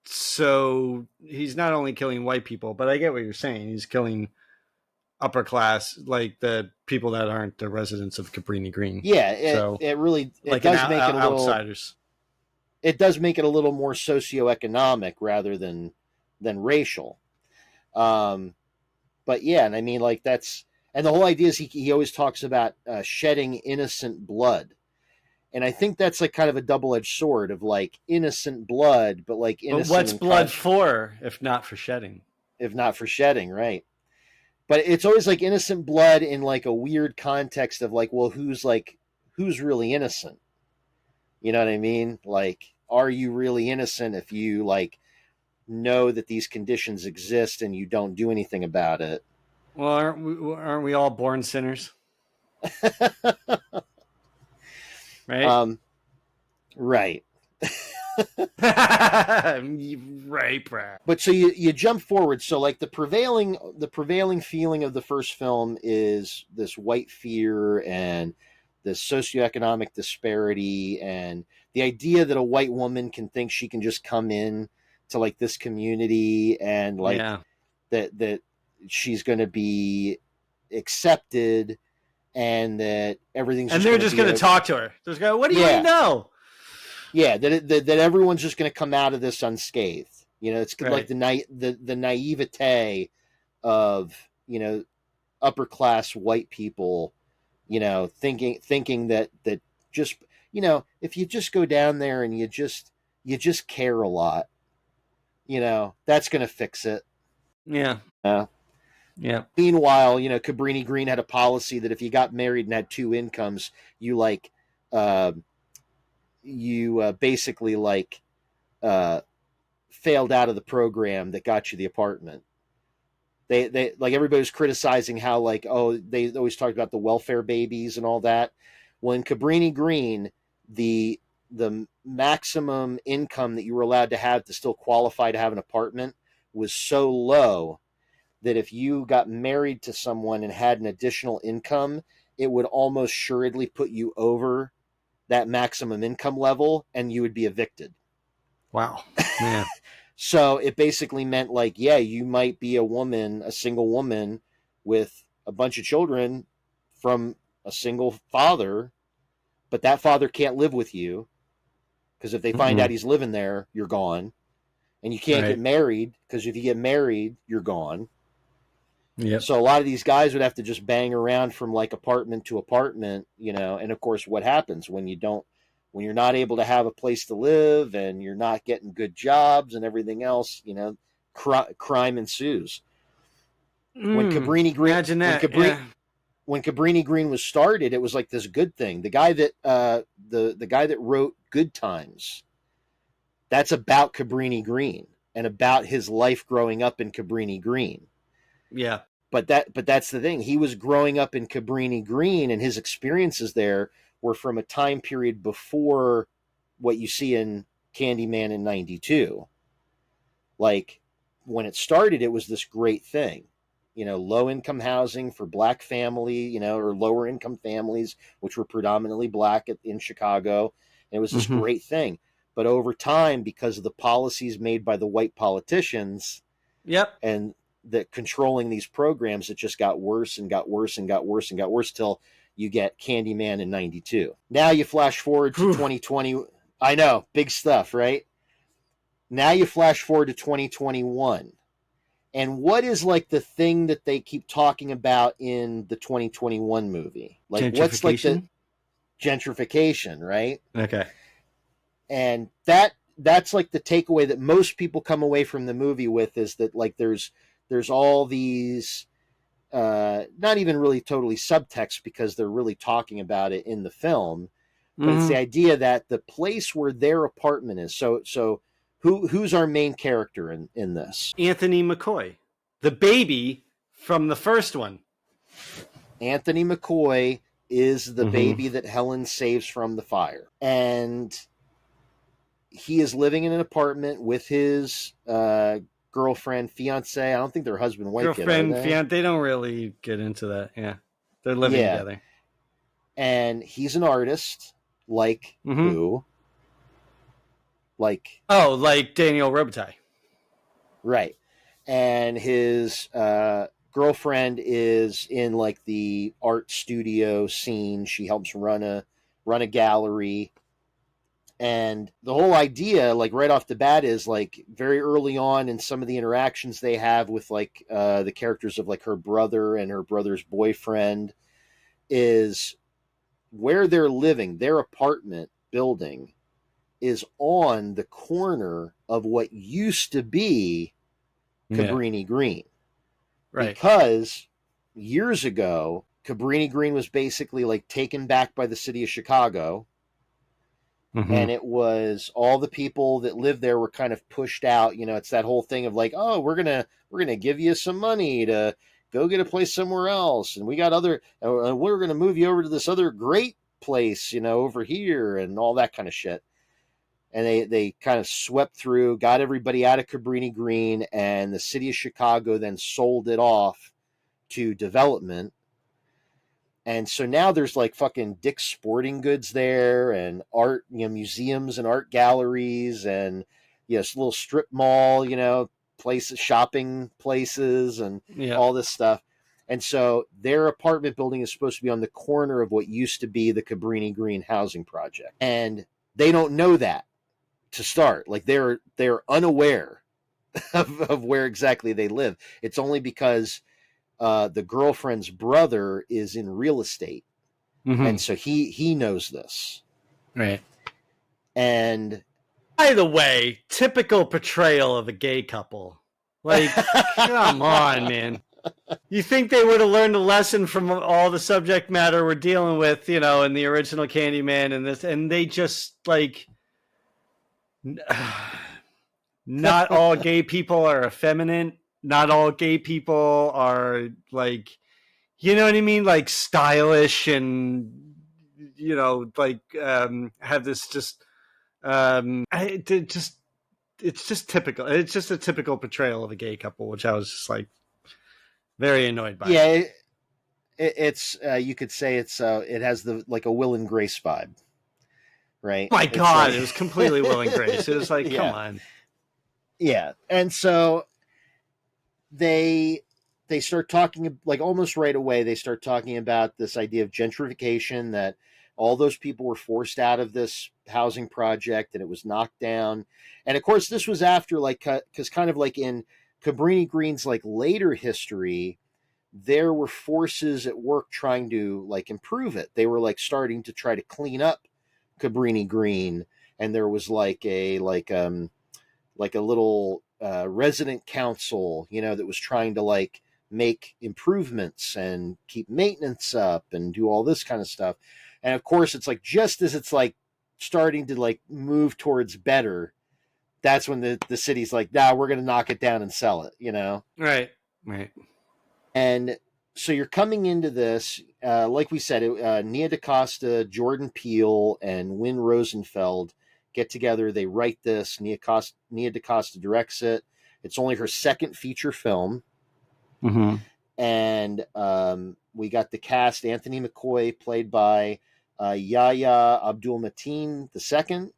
So he's not only killing white people, but I get what you're saying. He's killing upper class, like the people that aren't the residents of Cabrini Green. Yeah, it really like does make it a little outsiders. It does make it a little more socioeconomic rather than racial. But yeah, and I mean, like and the whole idea is he always talks about shedding innocent blood. And I think that's like kind of a double-edged sword of like innocent blood, but like innocent. But what's blood for if not for shedding? If not for shedding, right? But it's always like innocent blood in like a weird context of like, well, who's really innocent? You know what I mean? Like, are you really innocent if you like know that these conditions exist and you don't do anything about it? Well, aren't we all born sinners? Right. Right. Right, Brad. But so you jump forward. So like the prevailing feeling of the first film is this white fear and this socioeconomic disparity and the idea that a white woman can think she can just come in to like this community and like that she's going to be accepted and that everything's and they're just going to talk to her. Just go, what do you know? Yeah, that everyone's just going to come out of this unscathed. You know, it's like the naivete of, you know, upper class white people, you know, thinking that just, you know, if you just go down there and you just care a lot, you know, that's going to fix it. Yeah. Yeah. Meanwhile, you know, Cabrini Green had a policy that if you got married and had two incomes, you like, basically like failed out of the program that got you the apartment. They like everybody was criticizing how like, oh, they always talked about the welfare babies and all that. Well, in Cabrini Green, the maximum income that you were allowed to have to still qualify to have an apartment was so low that if you got married to someone and had an additional income, it would almost assuredly put you over that maximum income level and you would be evicted. Wow. Yeah. So it basically meant like, yeah, you might be a single woman with a bunch of children from a single father, but that father can't live with you because if they find out he's living there, you're gone. And you can't get married because if you get married, you're gone. Yep. So a lot of these guys would have to just bang around from like apartment to apartment, you know, and of course what happens when you're not able to have a place to live and you're not getting good jobs and everything else, you know, crime ensues. When Cabrini Green, imagine that. When Cabrini Green was started, it was like this good thing. The guy that the guy that wrote Good Times, that's about Cabrini Green and about his life growing up in Cabrini Green. Yeah. But that's the thing. He was growing up in Cabrini Green and his experiences there were from a time period before what you see in Candyman in 92. Like when it started, it was this great thing. low income housing for black family, or lower income families, which were predominantly black in Chicago. And it was this great thing. But over time, because of the policies made by the white politicians, and that controlling these programs, it just got worse and got worse and got worse and got worse till you get Candyman in 92. Now you flash forward to 2020. I know, big stuff, right? Now you flash forward to 2021. And what is like the thing that they keep talking about in the 2021 movie? Like what's like the gentrification, right? Okay. And that's like the takeaway that most people come away from the movie with, is that like there's all these not even really totally subtext, because they're really talking about it in the film, but it's the idea that the place where their apartment is. So who's our main character in this? Anthony McCoy, the baby from the first one. Anthony McCoy is the baby that Helen saves from the fire, and he is living in an apartment with his girlfriend, fiance. I don't think they're husband and wife girlfriend, yet, fiance. They don't really get into that. Yeah, they're living together. And he's an artist, like who? Like Daniel Robitaille, right? And his girlfriend is in like the art studio scene. She helps run a gallery. And the whole idea, like right off the bat, is like very early on in some of the interactions they have with like the characters of like her brother and her brother's boyfriend, is where they're living, their apartment building is on the corner of what used to be Cabrini Green. Right. Because years ago, Cabrini Green was basically like taken back by the city of Chicago. And it was all the people that lived there were kind of pushed out. It's that whole thing of like, oh, we're gonna give you some money to go get a place somewhere else, and we got we're gonna move you over to this other great place, over here, and all that kind of shit. And they kind of swept through, got everybody out of Cabrini Green, and the city of Chicago then sold it off to development. And so now there's like fucking Dick's Sporting Goods there, and art, museums and art galleries, and this little strip mall, places, shopping places, and all this stuff. And so their apartment building is supposed to be on the corner of what used to be the Cabrini Green housing project. And they don't know that to start. Like they're unaware of where exactly they live. It's only because the girlfriend's brother is in real estate, and so he knows this. Right. And by the way, typical portrayal of a gay couple. Like, come on, man. You think they would have learned a lesson from all the subject matter we're dealing with, in the original Candyman and this, and they just like, not all gay people are effeminate. Not all gay people are like, you know what I mean? Like stylish and, have this it's just typical. It's just a typical portrayal of a gay couple, which I was just like very annoyed by. Yeah. It's you could say it has a Will and Grace vibe, right? Oh my God, it was completely Will and Grace. It was like, come on. Yeah. And so they start talking, like almost right away, they start talking about this idea of gentrification, that all those people were forced out of this housing project and it was knocked down. And of course, this was after, like, because kind of like in Cabrini Green's like later history, there were forces at work trying to like improve it. They were like starting to try to clean up Cabrini Green, and there was like a little resident council, that was trying to like make improvements and keep maintenance up and do all this kind of stuff. And of course, it's like just as it's like starting to like move towards better, that's when the city's like, nah, we're going to knock it down and sell it, Right. And so you're coming into this, like we said, Nia DaCosta, Jordan Peele, and Wynn Rosenfeld get together. They write this. Nia DaCosta directs it. It's only her second feature film. And we got the cast: Anthony McCoy, played by Yahya Abdul Mateen II.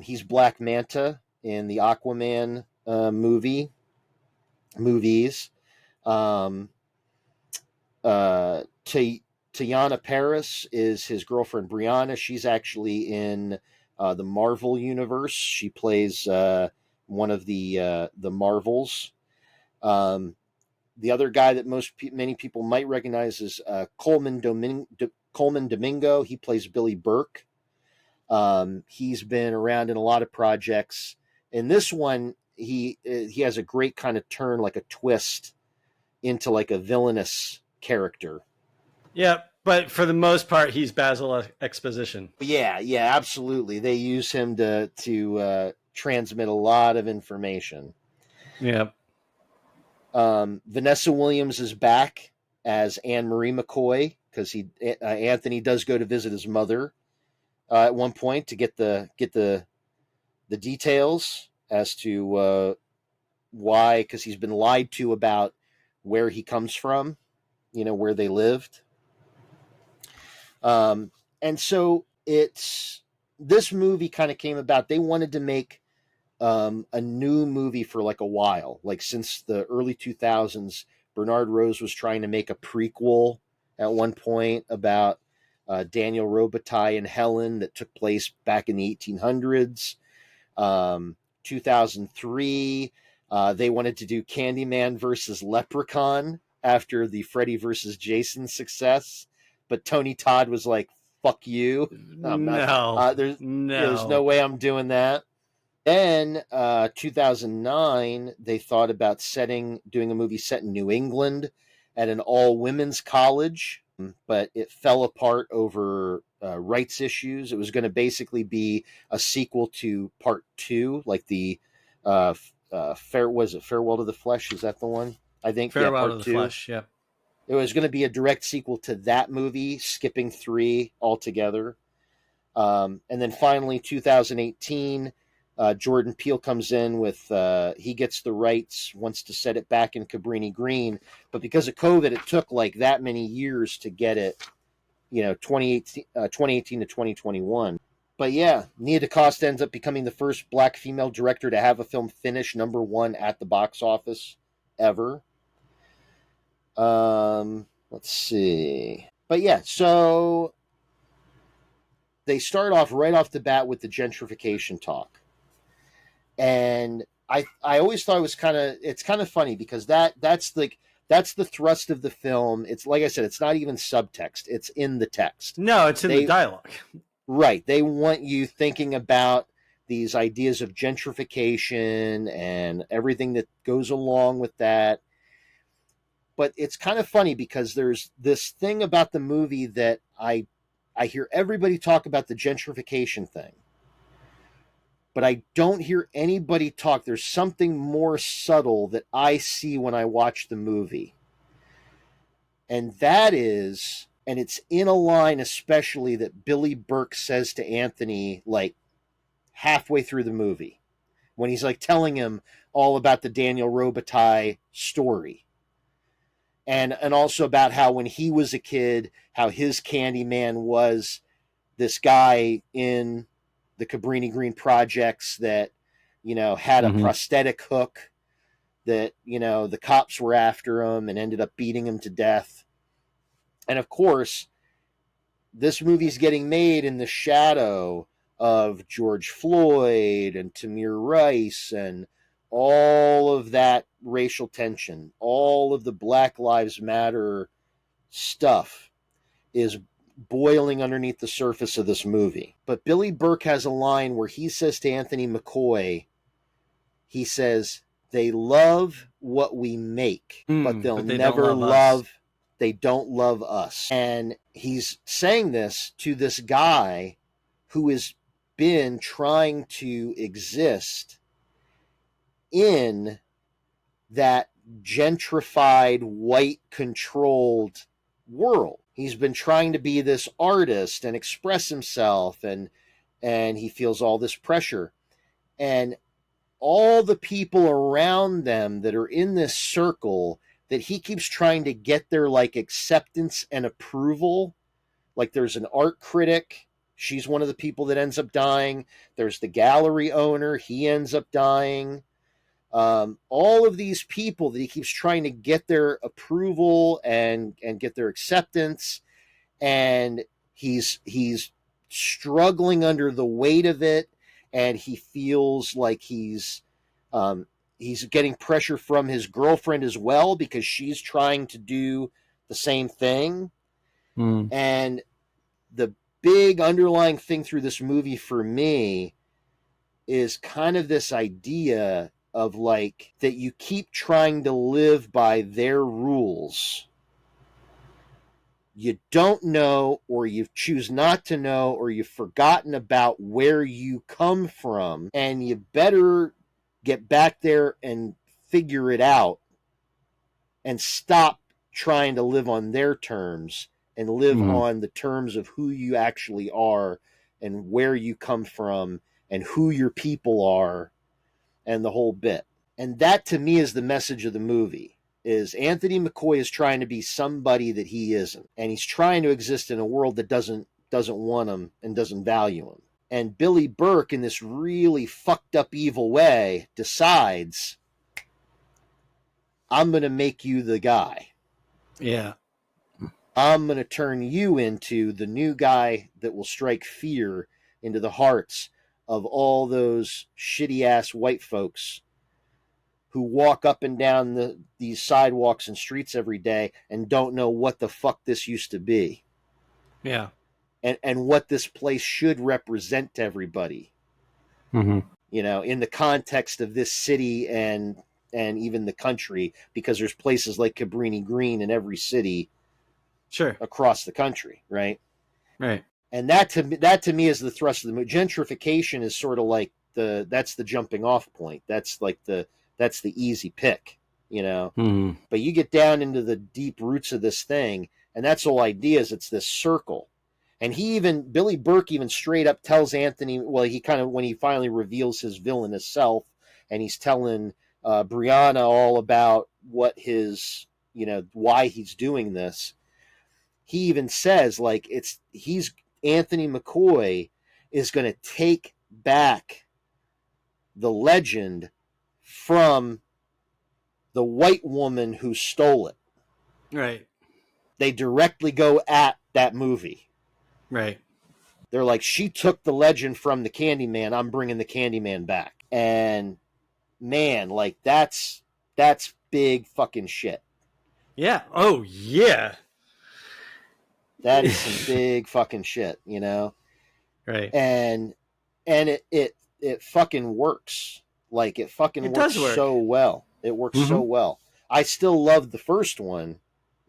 He's Black Manta in the Aquaman movies. Teyana Paris is his girlfriend Brianna. She's actually in the Marvel universe. She plays one of the Marvels. The other guy that many people might recognize is Coleman Domingo. He plays Billy Burke. He's been around in a lot of projects. In this one, he has a great kind of turn, like a twist into like a villainous character. Yeah, but for the most part, he's Basil Exposition. Yeah, absolutely. They use him to transmit a lot of information. Yeah. Vanessa Williams is back as Anne Marie McCoy because Anthony does go to visit his mother at one point to get the details as to why, because he's been lied to about where he comes from, where they lived. And so this movie kind of came about. They wanted to make a new movie for like a while, like since the early 2000s. Bernard Rose was trying to make a prequel at one point about Daniel Robitaille and Helen that took place back in the 1800s. 2003, they wanted to do Candyman versus Leprechaun after the Freddy versus Jason success, but Tony Todd was like, "Fuck you! There's no way I'm doing that." Then 2009, they thought about doing a movie set in New England at an all-women's college, but it fell apart over rights issues. It was going to basically be a sequel to Part 2, like the Farewell to the Flesh? Is that the one? I think Farewell to the Flesh. Yeah. It was going to be a direct sequel to that movie, skipping 3 altogether. And then finally, 2018. Jordan Peele comes in with he gets the rights, wants to set it back in Cabrini Green, but because of COVID, it took like that many years to get it, 2018 to 2021. But yeah, Nia DaCosta ends up becoming the first Black female director to have a film finish #1 at the box office ever. Let's see. But yeah, so they start off right off the bat with the gentrification talk. And I always thought it's kind of funny because that's the thrust of the film. It's like I said, it's not even subtext; it's in the text. No, it's in the dialogue. Right. They want you thinking about these ideas of gentrification and everything that goes along with that. But it's kind of funny because there's this thing about the movie that I hear everybody talk about, the gentrification thing. But I don't hear anybody talk. There's something more subtle that I see when I watch the movie. And that is, and it's in a line especially that Billy Burke says to Anthony, like halfway through the movie, when he's like telling him all about the Daniel Robitaille story. And also about how when he was a kid, how his Candyman was this guy in the Cabrini Green projects that, had a prosthetic hook that, the cops were after him and ended up beating him to death. And of course, this movie's getting made in the shadow of George Floyd and Tamir Rice and all of that racial tension, all of the Black Lives Matter stuff is boiling underneath the surface of this movie. But Billy Burke has a line where he says to Anthony McCoy, he says, "They love what we make, but they don't love us." And he's saying this to this guy who has been trying to exist in that gentrified, white controlled world. He's been trying to be this artist and express himself, and he feels all this pressure. And all the people around them that are in this circle that he keeps trying to get their like acceptance and approval. Like there's an art critic, she's one of the people that ends up dying. There's the gallery owner, he ends up dying. All of these people that he keeps trying to get their approval and get their acceptance, and he's struggling under the weight of it, and he feels like he's getting pressure from his girlfriend as well because she's trying to do the same thing. And the big underlying thing through this movie for me is kind of this idea of like that you keep trying to live by their rules. You don't know, or you choose not to know, or you've forgotten about where you come from, and you better get back there and figure it out and stop trying to live on their terms and live on the terms of who you actually are and where you come from and who your people are and the whole bit. And that to me is the message of the movie, is Anthony McCoy is trying to be somebody that he isn't. And he's trying to exist in a world that doesn't want him and doesn't value him. And Billy Burke, in this really fucked up evil way, decides, I'm going to make you the guy. Yeah. I'm going to turn you into the new guy that will strike fear into the hearts of all those shitty-ass white folks who walk up and down these sidewalks and streets every day and don't know what the fuck this used to be. Yeah. And what this place should represent to everybody. You know, in the context of this city and even the country, because there's places like Cabrini Green in every city across the country, right? Right. And that to me is the thrust of the movie. Gentrification is sort of like that's the jumping off point. That's the easy pick, you know. But you get down into the deep roots of this thing, and that's the whole idea, is it's this circle. And Billy Burke even straight up tells Anthony, well, he kind of, when he finally reveals his villainous self, and he's telling Brianna all about what his, you know, why he's doing this. He even says, like, he's Anthony McCoy is going to take back the legend from the white woman who stole it. Right. They directly go at that movie. Right. They're like, she took the legend from the Candyman. I'm bringing the Candyman back. And man, like that's big fucking shit. Yeah. Oh yeah. That is some big fucking shit, you know? Right. And it fucking works. Like it fucking works so well. It works so well. I still love the first one,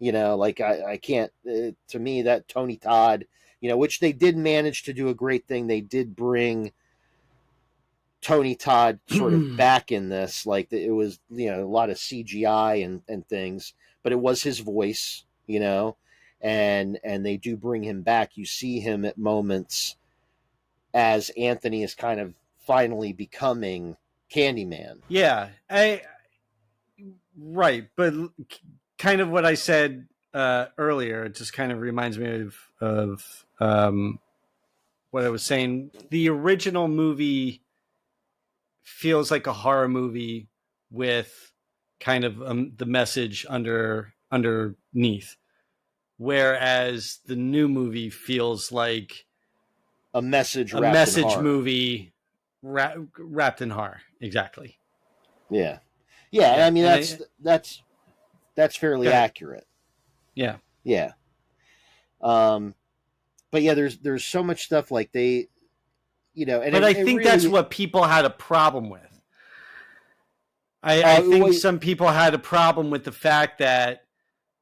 you know, like I can't, to me, that Tony Todd, you know, which they did manage to do a great thing. They did bring Tony Todd sort of back in this. Like it was, you know, a lot of CGI and things, but it was his voice, you know, and they do bring him back. You see him at moments as Anthony is kind of finally becoming Candyman. Yeah. Right. But kind of what I said earlier, it just kind of reminds me of what I was saying. The original movie feels like a horror movie with kind of the message underneath, whereas the new movie feels like a message movie wrapped in horror. Exactly. Yeah. I mean, that's fairly accurate. Yeah. Yeah. But yeah, there's so much stuff like they, you know, and but I think really, that's what people had a problem with. I think some people had a problem with the fact that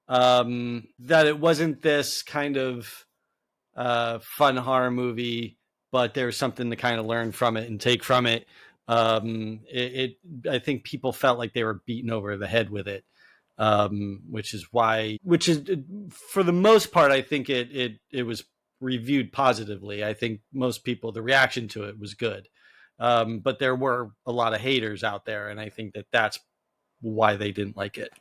that it wasn't this kind of fun horror movie, but there's something to kind of learn from it and take from it. I think people felt like they were beaten over the head with it, which is for the most part, I think it was reviewed positively. I think most people, the reaction to it was good. But there were a lot of haters out there, and I think that's why they didn't like it.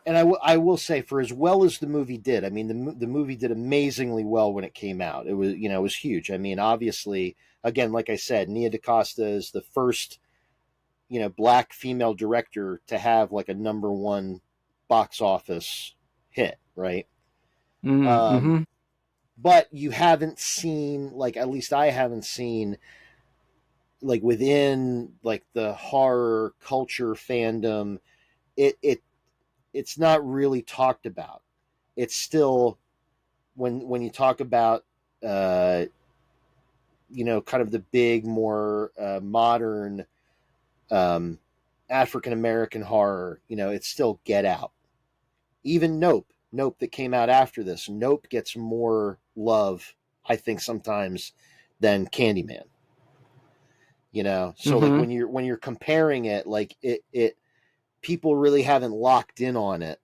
and I will say, for as well as the movie did, I mean, the movie did amazingly well when it came out. It was, it was huge. I mean, obviously, again, like I said, Nia DaCosta is the first, black female director to have like a #1 box office hit, right? Mm-hmm. But you haven't seen, like, at least I haven't seen, like, within like the horror culture fandom, it's not really talked about. It's still, when you talk about kind of the big, more modern African American horror, it's still Get Out. Even Nope that came out after this, Nope gets more love, I think, sometimes than Candyman. So like when you're comparing it, like it people really haven't locked in on it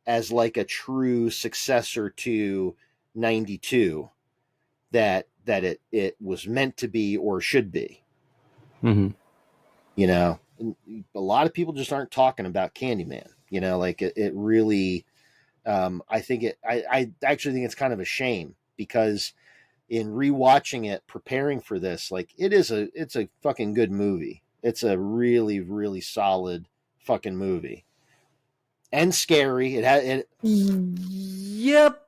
as like a true successor to 92 that it was meant to be or should be. Mm-hmm. A lot of people just aren't talking about Candyman. Like it really, I actually think it's kind of a shame, because in rewatching it, preparing for this, like it's a fucking good movie. It's a really, really solid fucking movie. And scary. Yep.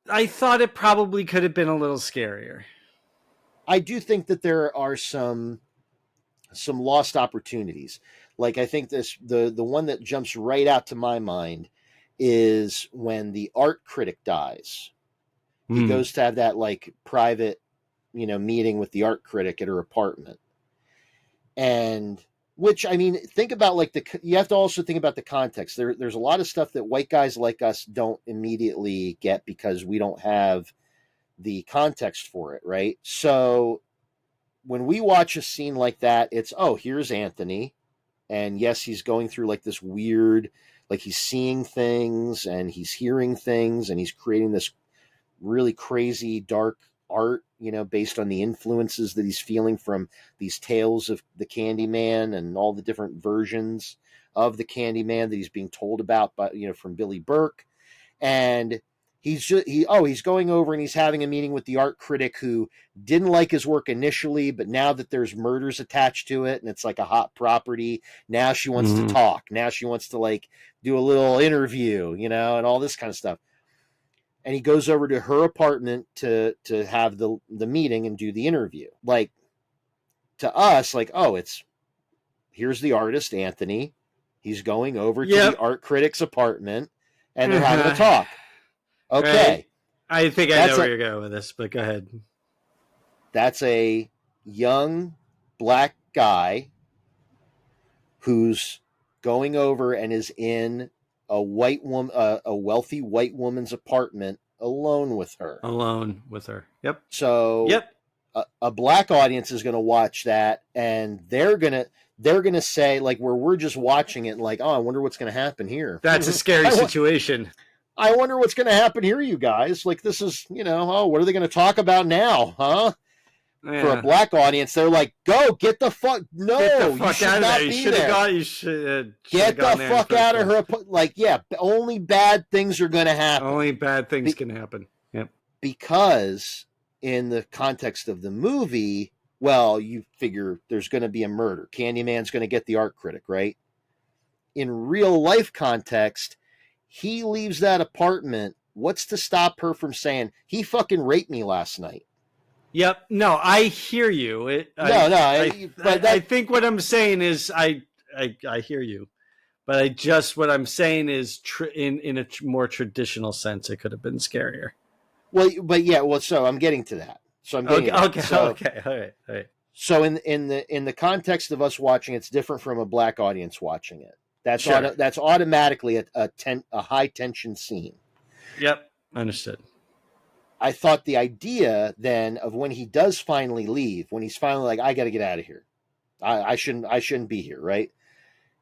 I thought it probably could have been a little scarier. I do think that there are some lost opportunities. Like, I think the one that jumps right out to my mind is when the art critic dies. He goes to have that like private, meeting with the art critic at her apartment. And which, I mean, think about like you have to also think about the context. There's a lot of stuff that white guys like us don't immediately get because we don't have the context for it, right? So when we watch a scene like that, it's, oh, here's Anthony. And yes, he's going through like this weird, like he's seeing things and he's hearing things and he's creating this really crazy dark art, based on the influences that he's feeling from these tales of the Candyman and all the different versions of the Candyman that he's being told about by, from Billy Burke. And he's going over and he's having a meeting with the art critic who didn't like his work initially, but now that there's murders attached to it and it's like a hot property, now she wants to talk. Now she wants to like do a little interview, and all this kind of stuff. And he goes over to her apartment to have the meeting and do the interview. Like, to us, like, oh, here's the artist, Anthony. He's going over to the art critic's apartment and they're having a talk. Okay. Right. I think I know where you're going with this, but go ahead. That's a young black guy who's going over and is in a white woman, a wealthy white woman's apartment alone with her. Yep. So a black audience is going to watch that and they're going to say, like, where we're just watching it like, oh, I wonder what's going to happen here. That's a scary situation. I wonder what's going to happen here, you guys. Like, this is, oh, what are they going to talk about now? Huh? Yeah. For a black audience, they're like, "Go get the fuck! No, get the fuck you should out not of there. be You should there. have gone. You should get the fuck out of her. Like, yeah, only bad things are going to happen. Only bad things can happen. Yep. Because in the context of the movie, well, you figure there's going to be a murder. Candyman's going to get the art critic, right? In real life context, he leaves that apartment. What's to stop her from saying, he fucking raped me last night? Yep. No, I hear you. I think what I'm saying is I hear you, but what I'm saying is in a more traditional sense, it could have been scarier. Well, but yeah, well, so I'm getting to that. So I'm getting okay, all right. So in the context of us watching, it's different from a black audience watching it. That's that's automatically a high tension scene. Yep, understood. I thought the idea then of when he does finally leave, when he's finally like, I got to get out of here. I shouldn't be here, right?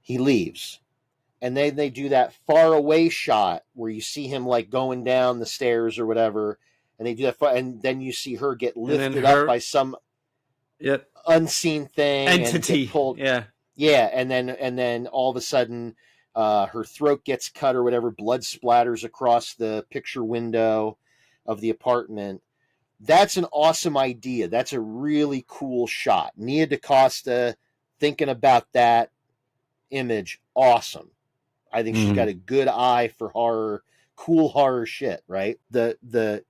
He leaves. And then they do that far away shot where you see him like going down the stairs or whatever. And they do that, and then you see her get lifted up by some unseen thing. Entity. And get pulled. Yeah. Yeah. And then all of a sudden Her throat gets cut or whatever. Blood splatters across the picture window of the apartment. That's an awesome idea. That's a really cool shot. Nia DaCosta thinking about that image, awesome. I think she's got a good eye for horror, cool horror shit, right? The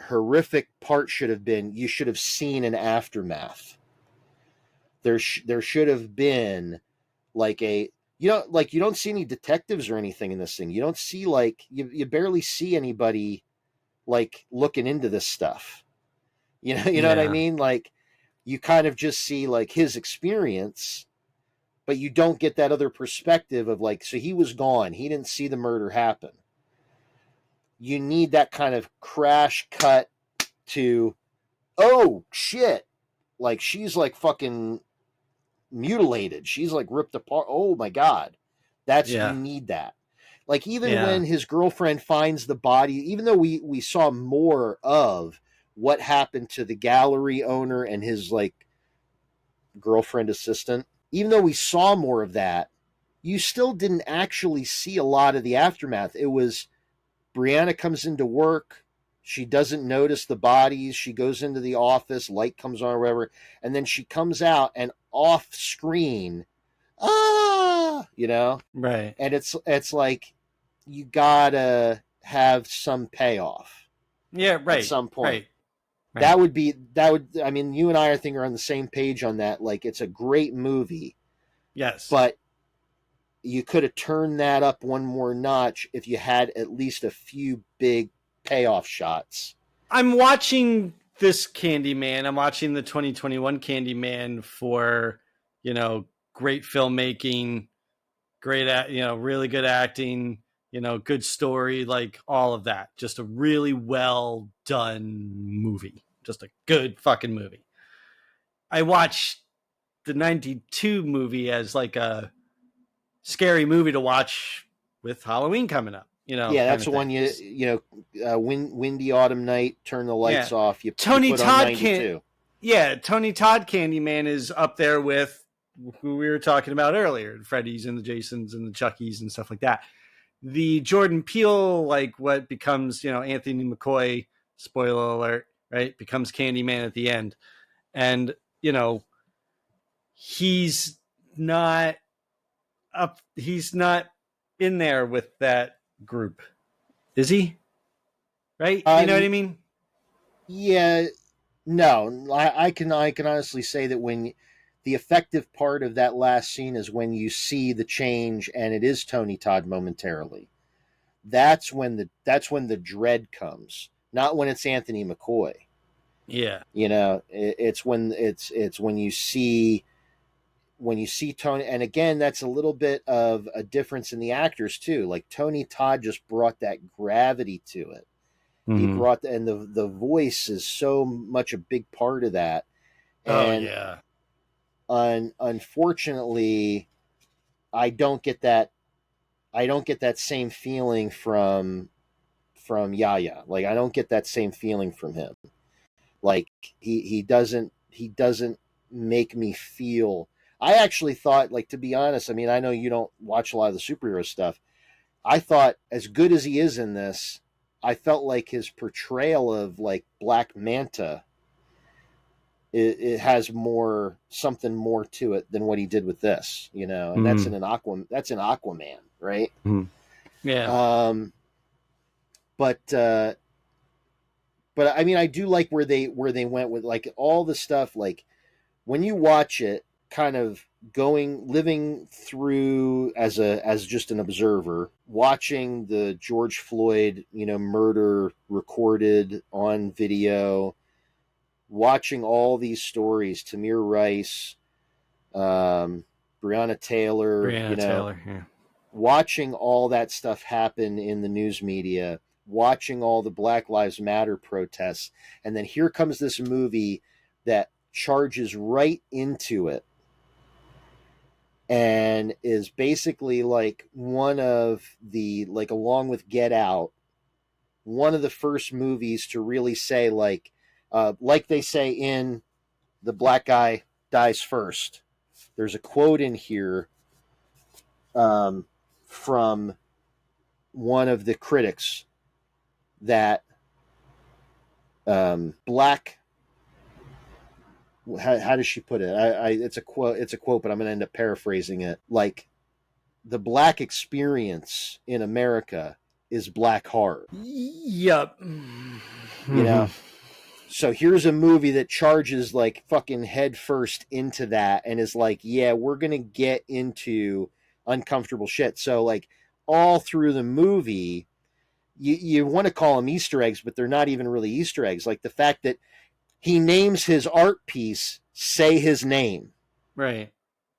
horrific part should have been, you should have seen an aftermath. There should have been like a, like you don't see any detectives or anything in this thing. You don't see like, you barely see anybody like looking into this stuff. You know what I mean? Like you kind of just see like his experience, but you don't get that other perspective of like, so he was gone. He didn't see the murder happen. You need that kind of crash cut to, oh shit. Like she's like fucking mutilated. She's like ripped apart. Oh my God. You need that. Like even when his girlfriend finds the body, even though we saw more of what happened to the gallery owner and his like girlfriend assistant, even though we saw more of that, you still didn't actually see a lot of the aftermath. It was Brianna comes into work. She doesn't notice the bodies. She goes into the office, light comes on or whatever, and then she comes out and off screen, Right. And it's like you gotta have some payoff. Yeah, right. At some point. Right. I mean, you and I think are on the same page on that. Like it's a great movie. Yes. But you could have turned that up one more notch if you had at least a few big payoff shots. I'm watching this Candyman. I'm watching the 2021 Candyman for, great filmmaking, great, really good acting, good story, like all of that. Just a really well done movie. Just a good fucking movie. I watched the 92 movie as like a scary movie to watch with Halloween coming up. That's the one windy autumn night, turn the lights off. Tony Todd Tony Todd Candyman is up there with who we were talking about earlier, Freddy's and the Jasons and the Chuckies and stuff like that. The Jordan Peele, like what becomes, Anthony McCoy, spoiler alert, right? Becomes Candyman at the end. And, he's not in there with that group. Is he? Right? You know what I mean? Yeah. No, I can honestly say that when the effective part of that last scene is when you see the change and it is Tony Todd momentarily. That's when the dread comes, not when it's Anthony McCoy. Yeah. It's when you see Tony, and again, that's a little bit of a difference in the actors too. Like Tony Todd just brought that gravity to it. Mm-hmm. He brought and the voice is so much a big part of that. And unfortunately, I don't get that same feeling from Yaya. Like I don't get that same feeling from him. Like he doesn't make me feel. I actually thought, like, to be honest, I mean, I know you don't watch a lot of the superhero stuff. I thought, as good as he is in this, I felt like his portrayal of like Black Manta, it has something more to it than what he did with this, and that's in Aquaman, right? Yeah. But I mean, I do like where they went with like all the stuff, like when you watch it, kind of living through as just an observer, watching the George Floyd, murder recorded on video, watching all these stories, Tamir Rice, Breonna Taylor, watching all that stuff happen in the news media, watching all the Black Lives Matter protests, and then here comes this movie that charges right into it and is basically like one of the, like, along with Get Out, one of the first movies to really say like they say in The Black Guy Dies First. There's a quote in here from one of the critics that black. How does she put it? It's a quote. It's a quote, but I'm going to end up paraphrasing it. Like, the black experience in America is black horror. Yep. You know. So here's a movie that charges like fucking head first into that and is like, yeah, we're going to get into uncomfortable shit. So like all through the movie, you want to call them Easter eggs, but they're not even really Easter eggs. Like the fact that he names his art piece, Say His Name. Right.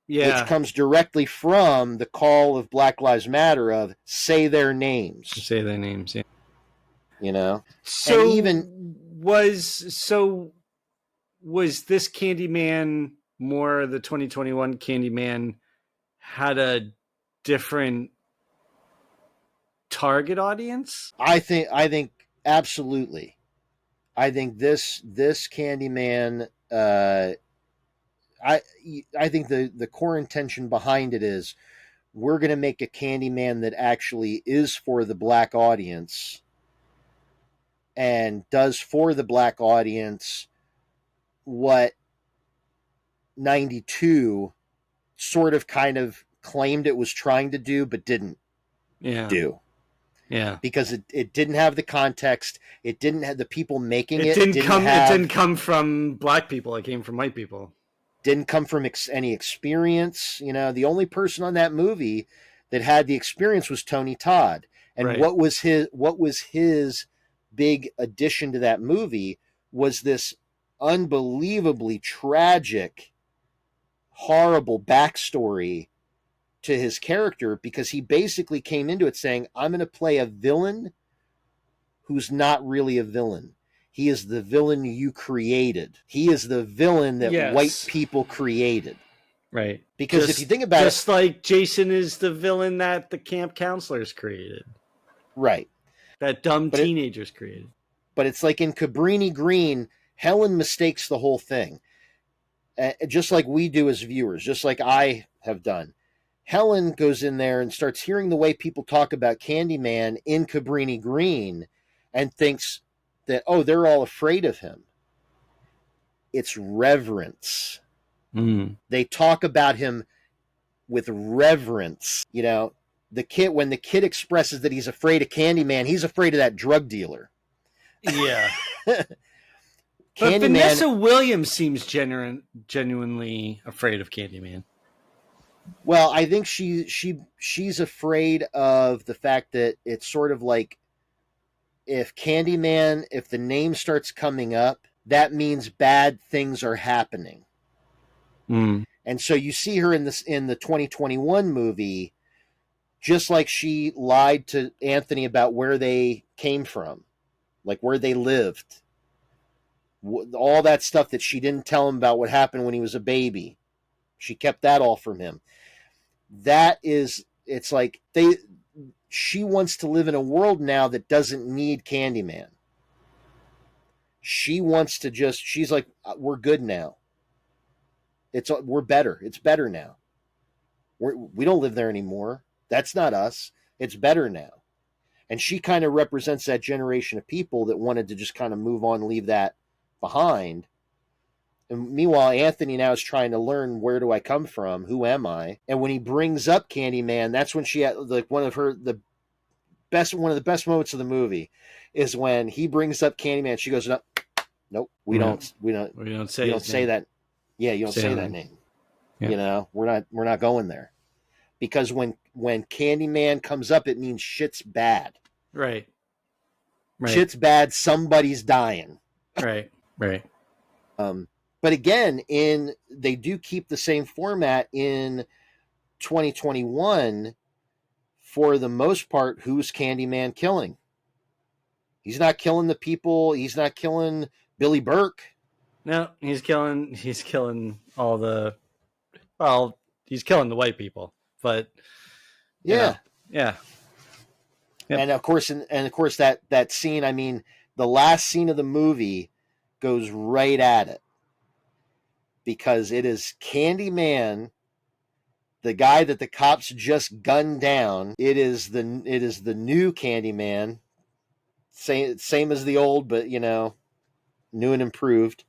Yeah. Which comes directly from the call of Black Lives Matter of say their names. Say their names, yeah. You know? So and even was this Candyman more the 2021 Candyman had a different target audience? I think absolutely. I think this Candyman I think the core intention behind it is we're going to make a Candyman that actually is for the black audience and does for the black audience what 92 sort of kind of claimed it was trying to do but didn't do. Yeah. Because it didn't have the context. It didn't have the people making it. It didn't come from black people. It came from white people. Didn't come from any experience. You know, the only person on that movie that had the experience was Tony Todd. And right. what was his big addition to that movie was this unbelievably tragic, horrible backstory to his character, because he basically came into it saying, I'm going to play a villain who's not really a villain. He is the villain you created. He is the villain that white people created. Right. Because if you think about it... Just like Jason is the villain that the camp counselors created. Right. That dumb teenagers created. But it's like in Cabrini Green, Helen mistakes the whole thing. Just like we do as viewers, just like I have done. Helen goes in there and starts hearing the way people talk about Candyman in Cabrini Green and thinks that, oh, they're all afraid of him. It's reverence. They talk about him with reverence. You know, when the kid expresses that he's afraid of Candyman, he's afraid of that drug dealer. Yeah. But Vanessa Williams seems genuinely afraid of Candyman. Well, I think she's afraid of the fact that it's sort of like if the name starts coming up, that means bad things are happening. And so you see her in the 2021 movie, just like she lied to Anthony about where they came from, like where they lived, all that stuff that she didn't tell him about what happened when he was a baby. She kept that all from him. It's like she wants to live in a world now that doesn't need Candyman. She wants to she's like, we're good now. We're better. It's better now. We don't live there anymore. That's not us. It's better now. And she kind of represents that generation of people that wanted to just kind of move on, leave that behind. And meanwhile, Anthony now is trying to learn, where do I come from? Who am I? And when he brings up Candyman, that's when she had like one of the best moments of the movie is when he brings up Candyman. She goes, nope, we don't say that. Yeah, you don't say that name. Yeah. You know, we're not going there. Because when Candyman comes up, it means shit's bad. Right. Shit's bad, somebody's dying. Right. But again, they do keep the same format in 2021. For the most part, who's Candyman killing? He's not killing the people. He's not killing Billy Burke. No, he's killing all the. Well, he's killing the white people, but yeah. Yep. And of course, that scene. I mean, the last scene of the movie goes right at it, because it is Candyman, the guy that the cops just gunned down, it is the new Candyman, same as the old, but new and improved.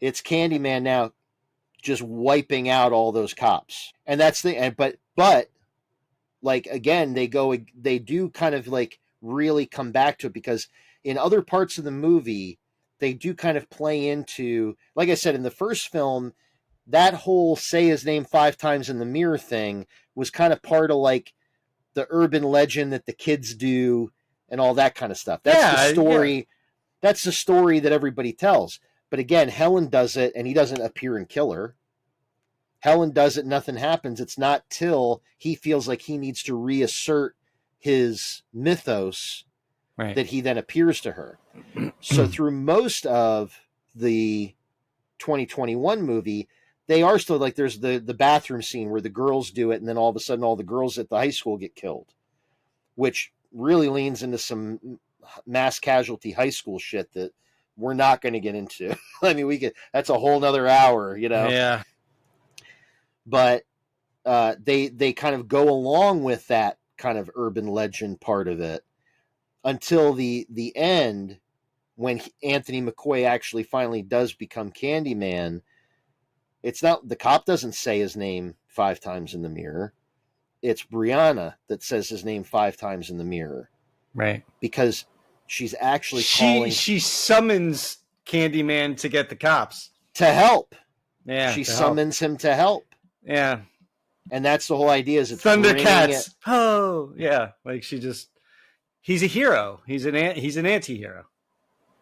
It's Candyman now, just wiping out all those cops, and that's the but like again they do kind of like really come back to it, because in other parts of the movie they do kind of play into, like I said, in the first film, that whole say his name 5 times in the mirror thing was kind of part of like the urban legend that the kids do and all that kind of stuff. That's the story. Yeah. That's the story that everybody tells. But again, Helen does it, and he doesn't appear and kill her. Helen does it, nothing happens. It's not till he feels like he needs to reassert his mythos that he then appears to her. So through most of the 2021 movie, they are still like, there's the bathroom scene where the girls do it, and then all of a sudden all the girls at the high school get killed, which really leans into some mass casualty high school shit that we're not going to get into. I mean, that's a whole nother hour, Yeah. But they kind of go along with that kind of urban legend part of it until the end, when Anthony McCoy actually finally does become Candyman. It's not, the cop doesn't say his name 5 times in the mirror. It's Brianna that says his name 5 times in the mirror. Right. Because she's actually calling. She summons Candyman to get the cops. To help. Yeah. She summons him to help. Yeah. And that's the whole idea, is it's Thundercats. Oh, yeah. Like he's a hero. He's an anti-hero.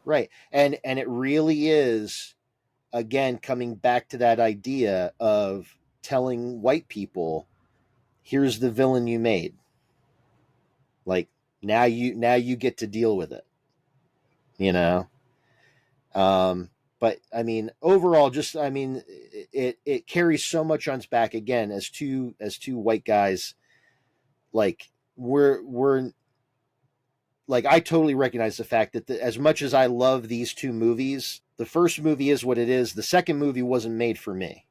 Right. And it really is, again, coming back to that idea of telling white people, here's the villain you made. Like, now you get to deal with it. But I mean, overall, just, I mean, it carries so much on its back, again, as two white guys. Like, we're like, I totally recognize the fact that as much as I love these two movies, the first movie is what it is. The second movie wasn't made for me.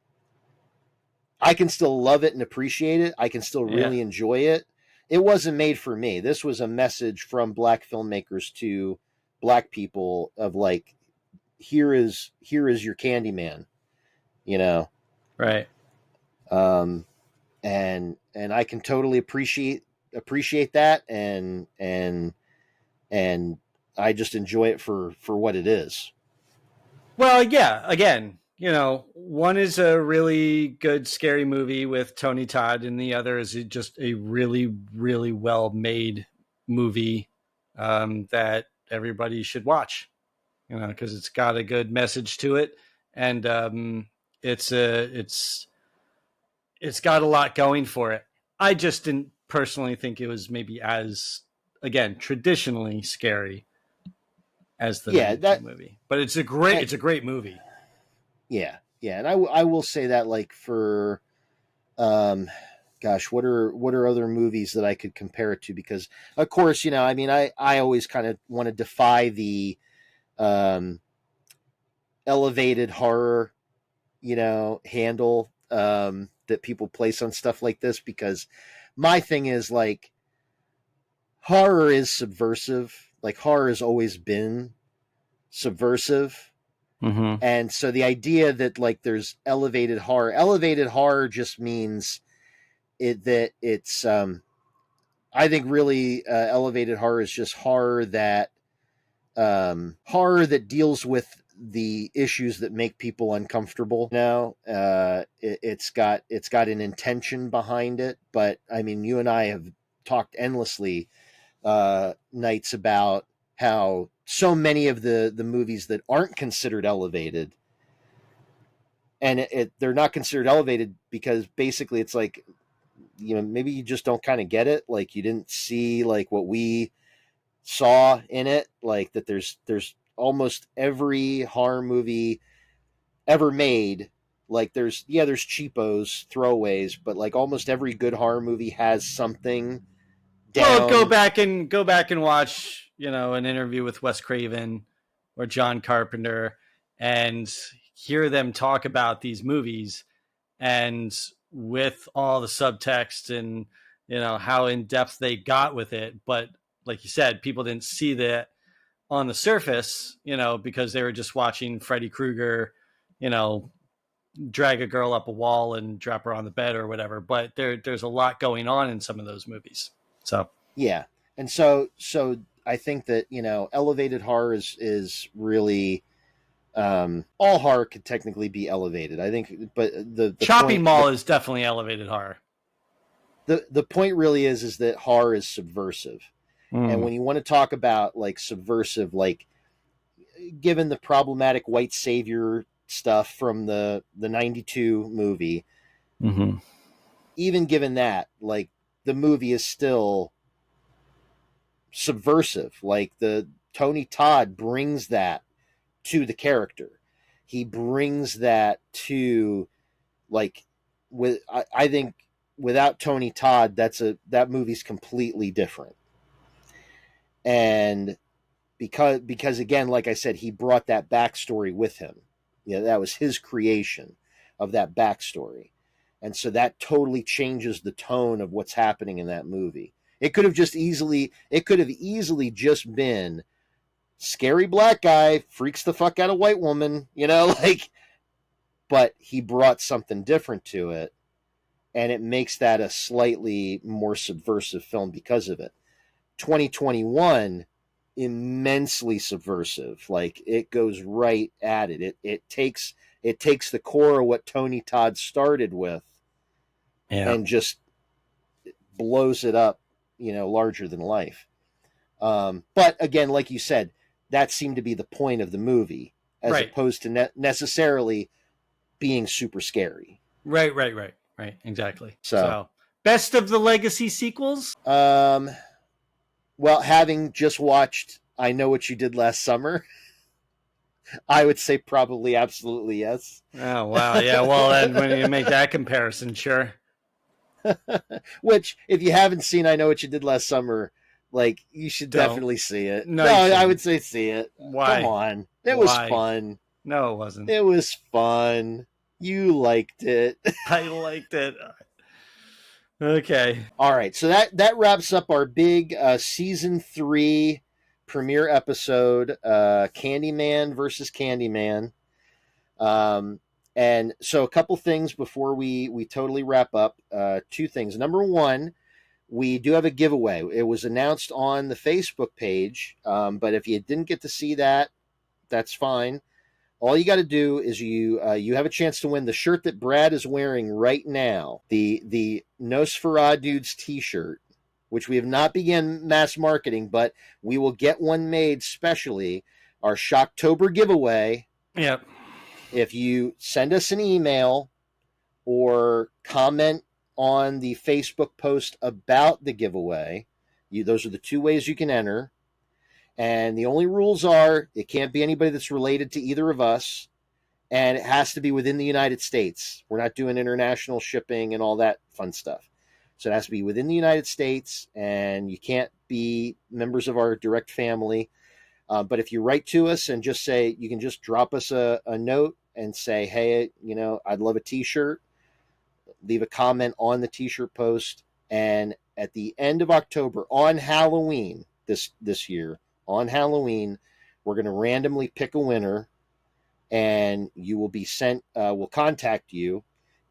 I can still love it and appreciate it. I can still really enjoy it. It wasn't made for me. This was a message from black filmmakers to black people of like, here is your Candyman, Right. And I can totally appreciate that, and I just enjoy it for what it is. Well, yeah, again, one is a really good scary movie with Tony Todd, and the other is just a really, really well-made movie that everybody should watch, because it's got a good message to it, and it's got a lot going for it. I just didn't personally think it was maybe as, again, traditionally scary as the movie, but it's a great movie. Yeah, and I will say that, like, for gosh, what are other movies that I could compare it to? Because of course, I mean, I always kind of want to defy the elevated horror, handle that people place on stuff like this, because my thing is, like, horror is subversive. Like, horror has always been subversive. Mm-hmm. And so the idea that, like, there's elevated horror just means it's I think really elevated horror is just horror that deals with the issues that make people uncomfortable. It's got an intention behind it. But I mean, you and I have talked endlessly nights about how so many of the movies that aren't considered elevated, and they're not considered elevated because basically it's like, maybe you just don't kind of get it. Like, you didn't see like what we saw in it, like that there's almost every horror movie ever made, like there's cheapos, throwaways, but like almost every good horror movie has something down. Well, go back and watch, an interview with Wes Craven or John Carpenter and hear them talk about these movies, and with all the subtext and, how in depth they got with it. But like you said, people didn't see that on the surface, because they were just watching Freddy Krueger, drag a girl up a wall and drop her on the bed or whatever. But there's a lot going on in some of those movies. So Yeah. And so I think that, elevated horror is really, all horror could technically be elevated, I think, but the Chopping point, Mall is definitely elevated horror. the point really is that horror is subversive. And when you want to talk about like subversive, like given the problematic white savior stuff from the 92 movie, even given that, like the movie is still subversive. Like the Tony Todd brings that to the character. He brings that to, like, I think without Tony Todd, that movie's completely different. And because again, like I said, he brought that backstory with him. That was his creation of that backstory. And so that totally changes the tone of what's happening in that movie. It could have easily just been scary black guy freaks the fuck out of white woman, like, but he brought something different to it, and it makes that a slightly more subversive film because of it. 2021, immensely subversive. Like, it goes right at it. It takes the core of what Tony Todd started with, and just blows it up, larger than life. But again, like you said, that seemed to be the point of the movie, as opposed to necessarily being super scary. Right. Exactly. So best of the legacy sequels? Well, having just watched I Know What You Did Last Summer, I would say probably absolutely yes. Oh, wow. Yeah, well, then when you make that comparison, sure. Which, if you haven't seen I Know What You Did Last Summer, like, you should definitely see it. No, I would say see it. Why? Come on. It was fun. No, it wasn't. It was fun. You liked it. I liked it. Okay. All right. So that wraps up our big season 3 premiere episode, Candyman versus Candyman. And so a couple things before we totally wrap up. 2 things. Number 1, we do have a giveaway. It was announced on the Facebook page, but if you didn't get to see that, that's fine. All you got to do is you have a chance to win the shirt that Brad is wearing right now, the Nosferadudes t-shirt, which we have not begun mass marketing, but we will get one made specially. Our Shocktober giveaway. Yep. If you send us an email or comment on the Facebook post about the giveaway, those are the 2 ways you can enter. And the only rules are it can't be anybody that's related to either of us, and it has to be within the United States. We're not doing international shipping and all that fun stuff. So it has to be within the United States, and you can't be members of our direct family. But if you write to us and just say, you can just drop us a note and say, hey, I'd love a t-shirt. Leave a comment on the t-shirt post. And at the end of October, on Halloween this year, on Halloween, we're going to randomly pick a winner, and you will be sent, we'll contact you,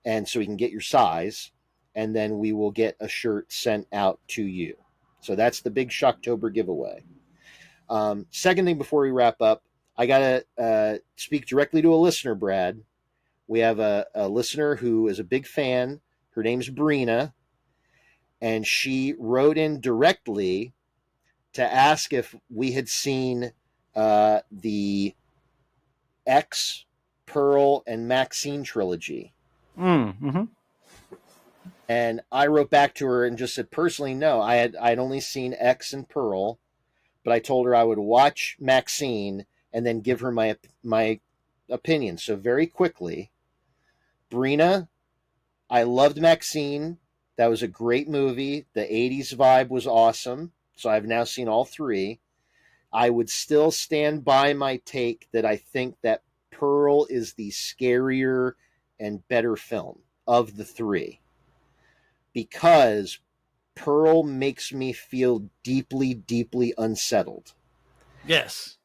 and so we can get your size, and then we will get a shirt sent out to you. So that's the big Shocktober giveaway. Second thing before we wrap up, I got to speak directly to a listener, Brad. We have a listener who is a big fan. Her name's Brina, and she wrote in directly to ask if we had seen the X, Pearl, and Maxine trilogy. Mm-hmm. And I wrote back to her and just said, personally, no. I'd only seen X and Pearl, but I told her I would watch Maxine and then give her my opinion. So very quickly, Brina, I loved Maxine. That was a great movie. The 80s vibe was awesome. So I've now seen all 3. I would still stand by my take that I think that Pearl is the scarier and better film of the three, because Pearl makes me feel deeply, deeply unsettled. Yes.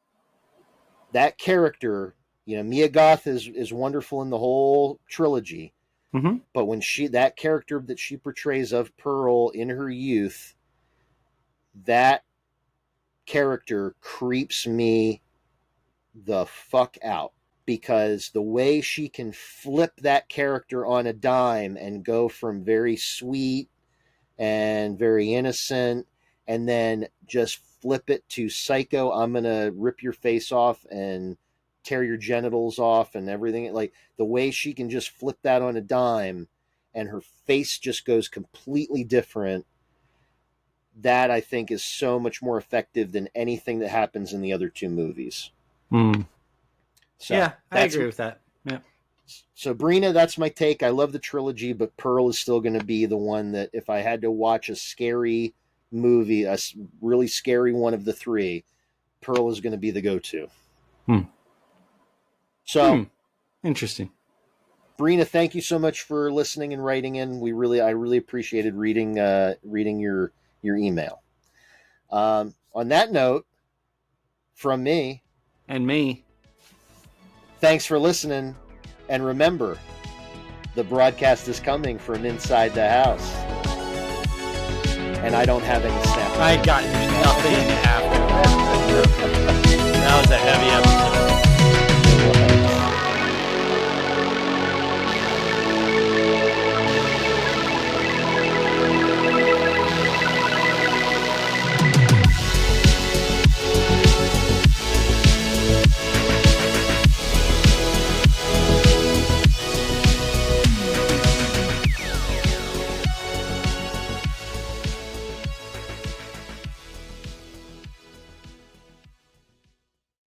That character, Mia Goth is wonderful in the whole trilogy, Mm-hmm. but when that character that she portrays of Pearl in her youth, that character creeps me the fuck out, because the way she can flip that character on a dime and go from very sweet and very innocent and then just flip it to psycho, I'm gonna rip your face off and tear your genitals off and everything, like the way she can just flip that on a dime and her face just goes completely different, that I think is so much more effective than anything that happens in the other two movies. So Yeah, I agree with that. Yeah. So Brina, that's my take. I love the trilogy, but Pearl is still going to be the one that if I had to watch a scary movie, a really scary one of the three, Pearl is going to be the go-to. So Interesting. Brina, thank you so much for listening and writing in. I really appreciated reading your email. On that note, from me and me, thanks for listening, and remember, the broadcast is coming from inside the house, and I don't have any snap. I got nothing.